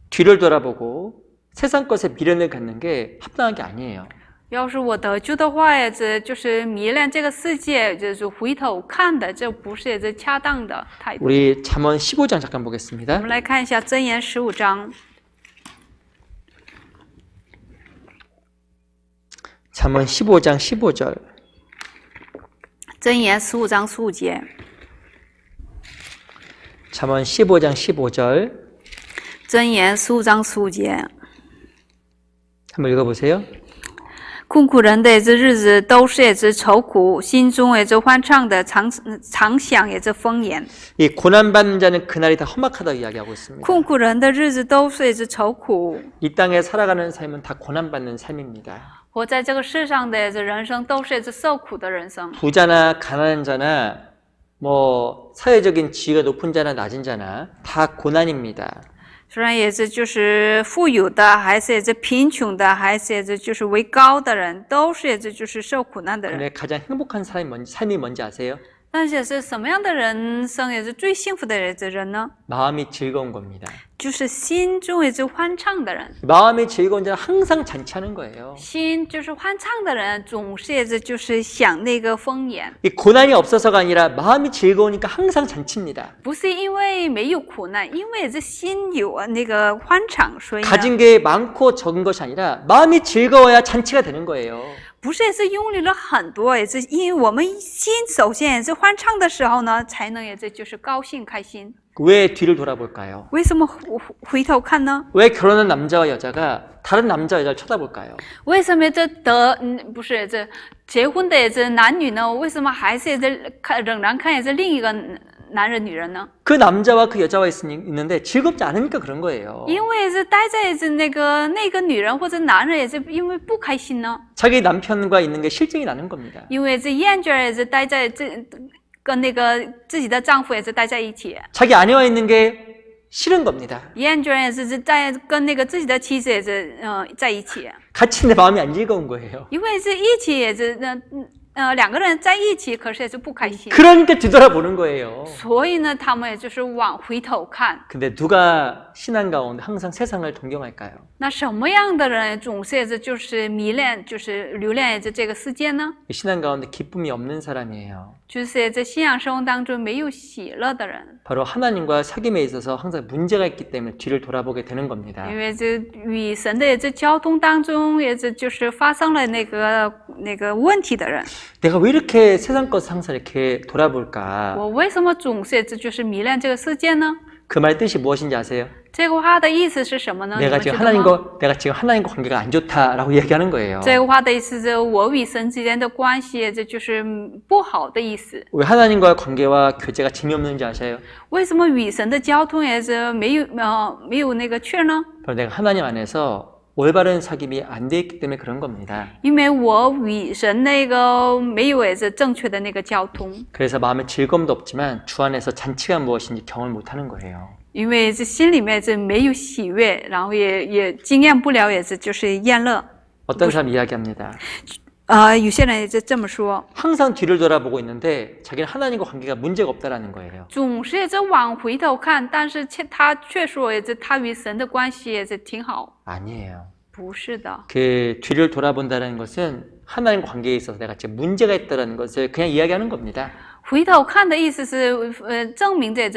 뒤를 돌아보고 세상 것에 미련을 갖는 게 합당한 게 아니에요. 要是我得救的话，也是就是迷恋这个世界，就是回头看的，这不是也是恰当的态度。 우리 잠언 15장 잠깐 我 보겠습니다. 们来看一下箴言15章。 잠언 15장 15절 箴言15章15节， 잠언 15장 15절 箴言15章15节， 한번 읽어보세요. 困苦人的这日子都是也是愁苦，心中也是欢畅的，常想也是丰言。 이 고난받는 자는 그날이 다 험악하다고 이야기하고 있습니다. 困苦人的日子都是也是愁苦， 이 땅에 살아가는 삶은 다 고난받는 삶입니다. 活在这个世上的也是人生都是也是受苦的人生。 부자나 가난한 자나 뭐 사회적인 지위가 높은 자나 낮은 자나 다 고난입니다. 虽然也是就是富有的，还是也是贫穷的，还是也是就是为高的人，都是也是就是受苦难的人。 근데 가장 행복한 삶이 뭔지 아세요? 但是也是什么样的人生也是最幸福的人呢？ 마음이 즐거운 겁니다. 就是心中也是欢畅的人。 마음이 즐거운 자는 항상 잔치하는 거예요. 心就是欢畅的人，总是也是就是想那个丰言， 이 고난이 없어서가 아니라 마음이 즐거우니까 항상 잔치입니다. 不是因为没有苦难，因为也是心有那个欢畅，所以呢， 가진 게 많고 적은 것이 아니라 마음이 즐거워야 잔치가 되는 거예요. 不是也是拥有了很多，也是因为我们心首先也是欢畅的时候呢，才能也是就是高兴开心。 왜 뒤를 돌아볼까요? 为什么回头看呢？ 왜 결혼한 남자와 여자가 다른 남자 여자를 쳐다볼까요? 为什么不是这结婚的也是男女呢？为什么还是也是仍然看也是另一个男人女人呢？ 그 남자와 그 여자와 있는데 즐겁지 않으니까 그런 거예요. 因为也是待在也是那个女人或者男人也是因为不开心呢， 자기 남편과 있는 게 실증이 나는 겁니다. 因为这厌倦也是待在跟那个自己的丈夫也是待在一起， 자기 아내와 있는 게 싫은 겁니다. 厌倦也是在跟那个自己的妻子也是在一起， 같이 내 마음이 안 즐거운 거예요. 因为是一起也是两个人在一起，可是也是不开心。 그러니까 뒤돌아보는 거예요. 所以呢，他们也就是往回头看。 근데 누가 신앙 가운데 항상 세상을 동경할까요? 那什么样的人总是就是迷恋，就是留恋着这个世界呢？ 신앙 가운데 기쁨이 없는 사람이에요. 就是在信仰生活当中没有喜乐的人， 바로 하나님과 사귐에 있어서 항상 문제가 있기 때문에 뒤를 돌아보게 되는 겁니다. 因为这与神的这交通当中，也就是发生了那个问题的人。 내가 왜 이렇게 세상 것을 항상 이렇게 돌아볼까? 我为什么总是就是迷恋这个世界呢？ 그 말 뜻이 무엇인지 아세요? 这个话的意思是什么呢？你 내가 们知 지금 道吗？ 내가 지금 하나님과 관계가 안 좋다라고 얘기하는 거예요. 这个话的意思是我与神之间的关系，这就是不好的意思。 왜 하나님과 관계와 교제가 재미없는지 아세요? 为什么与神的交通也是没有那个趣呢？ 바로 내가 하나님 안에서 올바른 사귐이 안 돼 있기 때문에 그런 겁니다. 因为我与神那个没有也是正确的那个交通， 그래서 마음에 즐거움도 없지만 주 안에서 잔치가 무엇인지 경험을 못 하는 거예요. 因为这心里面这没有喜悦，然后也经验不了，也是就是厌乐。 어떤 사람 이야기합니다. 有些人也是这么说， 항상 뒤를 돌아보고 있는데 자기는 하나님과 관계가 문제가 없다라는 거예요. 总是也是往回头看，但是他却说也是他与神的关系也是挺好。 아니에요. 不是的， 그 뒤를 돌아본다는 것은 하나님 관계에 있어서 내가 지금 문제가 있다는 것을 그냥 이야기하는 겁니다. 回头看的意思是，证明这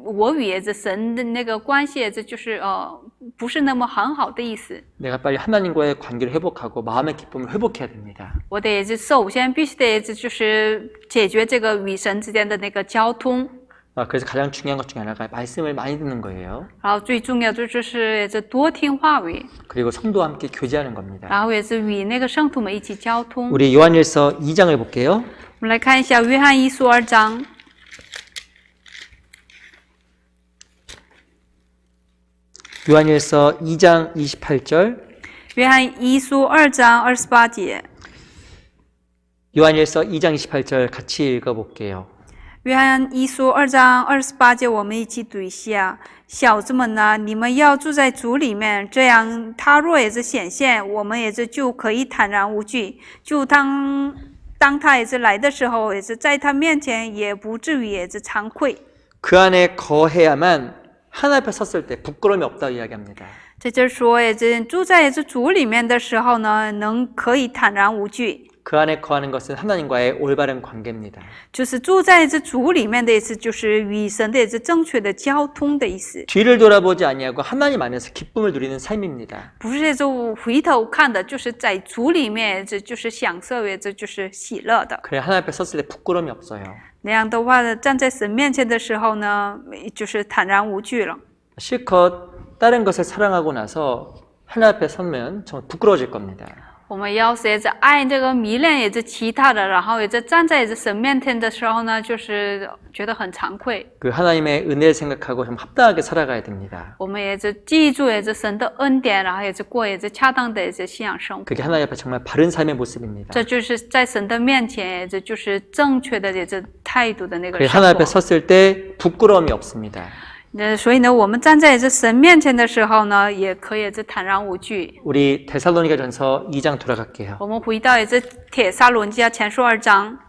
我与这神的那个关系，这就是不是那么很好的意思。 내가 빨리 하나님과의 관계를 회복하고 마음의 기쁨을 회복해야 됩니다. 我得首先必须得就是解决这个与神之间的那个交通。 그래서 가장 중요한 것 중에 하나가 말씀을 많이 듣는 거예요. 然后最重要的就是这多听话语， 그리고 성도와 함께 교제하는 겁니다. 然后也是与那个圣徒们一起交通。 우리 요한일서 2장을 볼게요. 我们来看一下约翰一书2章。 요한일서 2장 28절. 约翰一书2章28节。 요한일서 2장 28절 같이 읽어볼게요. 约翰一书2章28节，我们一起读一下。小子们呐，你们要住在主里面，这样他若也是显现，我们也是就可以坦然无惧。就当他也是来的时候，也是在他面前，也不至于也是惭愧。 그 안에 거해야만 하나님 앞에 섰을 때 부끄러움이 없다고 이야기합니다. 这就是说，也是住在也是主里面的时候呢，可以坦然无惧。 그 안에 거하는 것은 하나님과의 올바른 관계입니다. 就是住在这主里面的意思，就是与神的也是正确的交通的意思。 뒤를 돌아보지 아니하고 하나님 안에서 기쁨을 누리는 삶입니다. 不是就回头看的，就是在主里面，这就是享受，这就是喜乐的。 그래 하나님 앞에 섰을 때 부끄러움이 없어요. 那样的话，站在神面前的时候呢，就是坦然无惧了。 실컷 다른 것을 사랑하고 나서 하나님 앞에 서면 정말 부끄러워질 겁니다. 我们要是也是爱这个迷恋，也是其他的，然后也是站在神面前的时候呢，就是觉得很惭愧。 그 하나님의 은혜를 생각하고 좀 합당하게 살아가야 됩니다. 我们也是记住也是神的恩典，然后也是过也是恰当的也是信仰生活。 그게 하나님 앞에 정말 바른 삶의 모습입니다. 这就是在神的面前，这就是正确的也是态度的那个 그래 生 하나님 앞에 活。 섰을 때 부끄러움이 없습니다. 所以呢，我们站在这神面前的时候呢，也可以是坦然无惧。 우리 데살로니가전서 2장 돌아갈게요. 我们回到也是帖撒罗尼迦前书2章。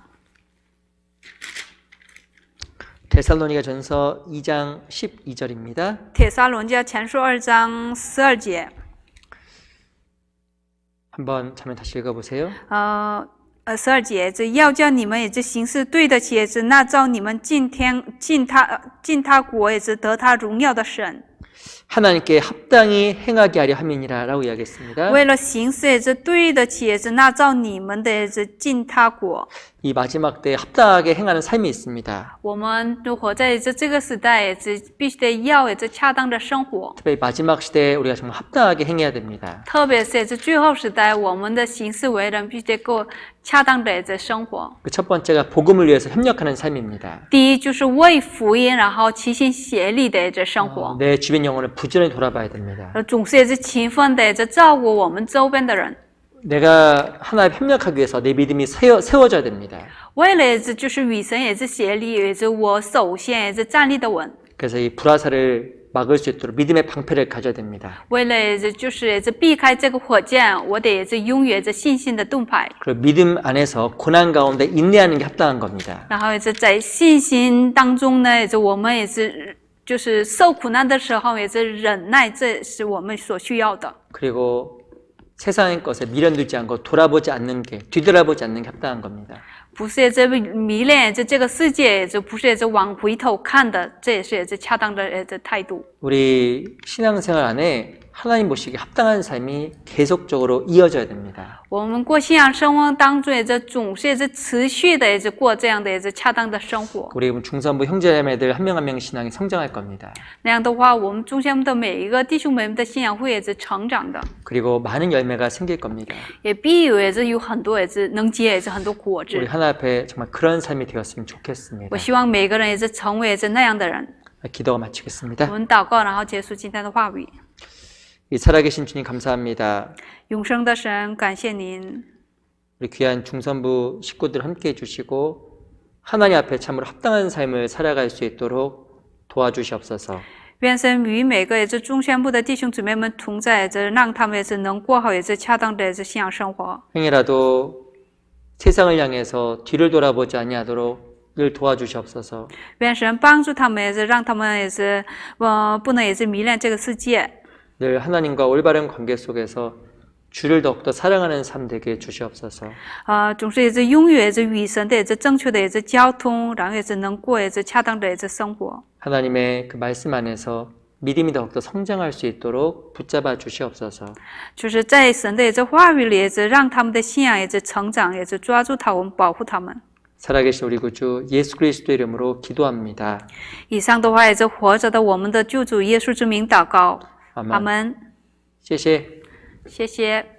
데살로니가전서 2장 12절입니다. 帖撒罗尼迦前书2章12节。 한번 자면 다시 읽어보세요. 12节，这要叫你们也是行事对得起，也是那照你们进他国，也是得他荣耀的神。 하나님께 합당히 행하게 하려 함이니라 라고 이야기했습니다. 为了行事也是对得起，也是那照你们的也是进他国。 이 마지막 때에 합당하게 행하는 삶이 있습니다. 我们如果在这个时代，也是必须得要也是恰当的生活。 특별히 마지막 시대에 우리가 정말 합당하게 행해야 됩니다. 特别是也是最后时代，我们的行事为人必须得够恰当的也是生活。 그 첫 번째가 복음을 위해서 협력하는 삶입니다. 第一就是为福音，然后齐心协力的这生活。 내 주변 영혼을 부지런히 돌아봐야 됩니다. 总是也是勤奋的这照顾我们周边的人。 내가 하나님 협력하기 위해서 내 믿음이 세워져야 됩니다. 为了就是与神也是协力，也是我首先也是站立的稳。 그래서 이 불화살을 막을 수 있도록 믿음의 방패를 가져야 됩니다. 为了就是避开这个火箭，我得拥有信心的盾牌。 그리고 믿음 안에서 고난 가운데 인내하는 게 합당한 겁니다. 然后在信心当中呢，我们就是受苦难的时候忍耐，这是我们所需要的。 그리고 세상의 것에 미련들지 않고 돌아보지 않는 게, 뒤돌아보지 않는 게 합당한 겁니다. 不是迷恋这个世界，不是往回头看的，这也是恰当的态度。 우리 신앙생활 안에 하나님 보시기에 합당한 삶이 계속적으로 이어져야 됩니다. 我们过信仰生活当中，总是持续的过这样的恰当的生活。 우리 중산부 형제자매들 한 명 한 명 신앙이 성장할 겁니다. 那样的话，我们中间的每一个弟兄妹妹的信仰会成长的， 그리고 많은 열매가 생길 겁니다. 也必有很多能结很多果子 우리 。 하나 앞에 정말 그런 삶이 되었으면 좋겠습니다. 我希望每个人成为那样的人。 기도가 我 마치겠습니다. 们祷告，然后结束今天的话语。 이 살아계신 주님 감사합니다. 永生的神，感谢您， 우리 귀한 중산부 식구들 함께 해주시고 하나님 앞에 참으로 합당한 삶을 살아갈 수 있도록 도와주시옵소서. 愿神与每个中宣部的弟兄姊妹们同在，让他们能过好恰当的信仰生活。 행여라도 세상을 향해서 뒤를 돌아보지 아니하도록 늘 도와주시옵소서. 愿神帮助他们，让他们不能迷恋这个世界。 늘 하나님과 올바른 관계 속에서 주를 더욱더 사랑하는 삶 되게 해주시옵소서. 总是拥有与神的正确的交通，然后能过恰当的生活。 하나님의 그 말씀 안에서 믿음이 더욱더 성장할 수 있도록 붙잡아 주시옵소서. 就是在神的话语里，让他们的信仰成长，抓住他们，保护他们。 살아계신 우리 구주 예수 그리스도 이름으로 기도합니다. 以上的话活着的我们的救主耶稣之名祷告， 아멘. 阿门。 谢谢。谢谢。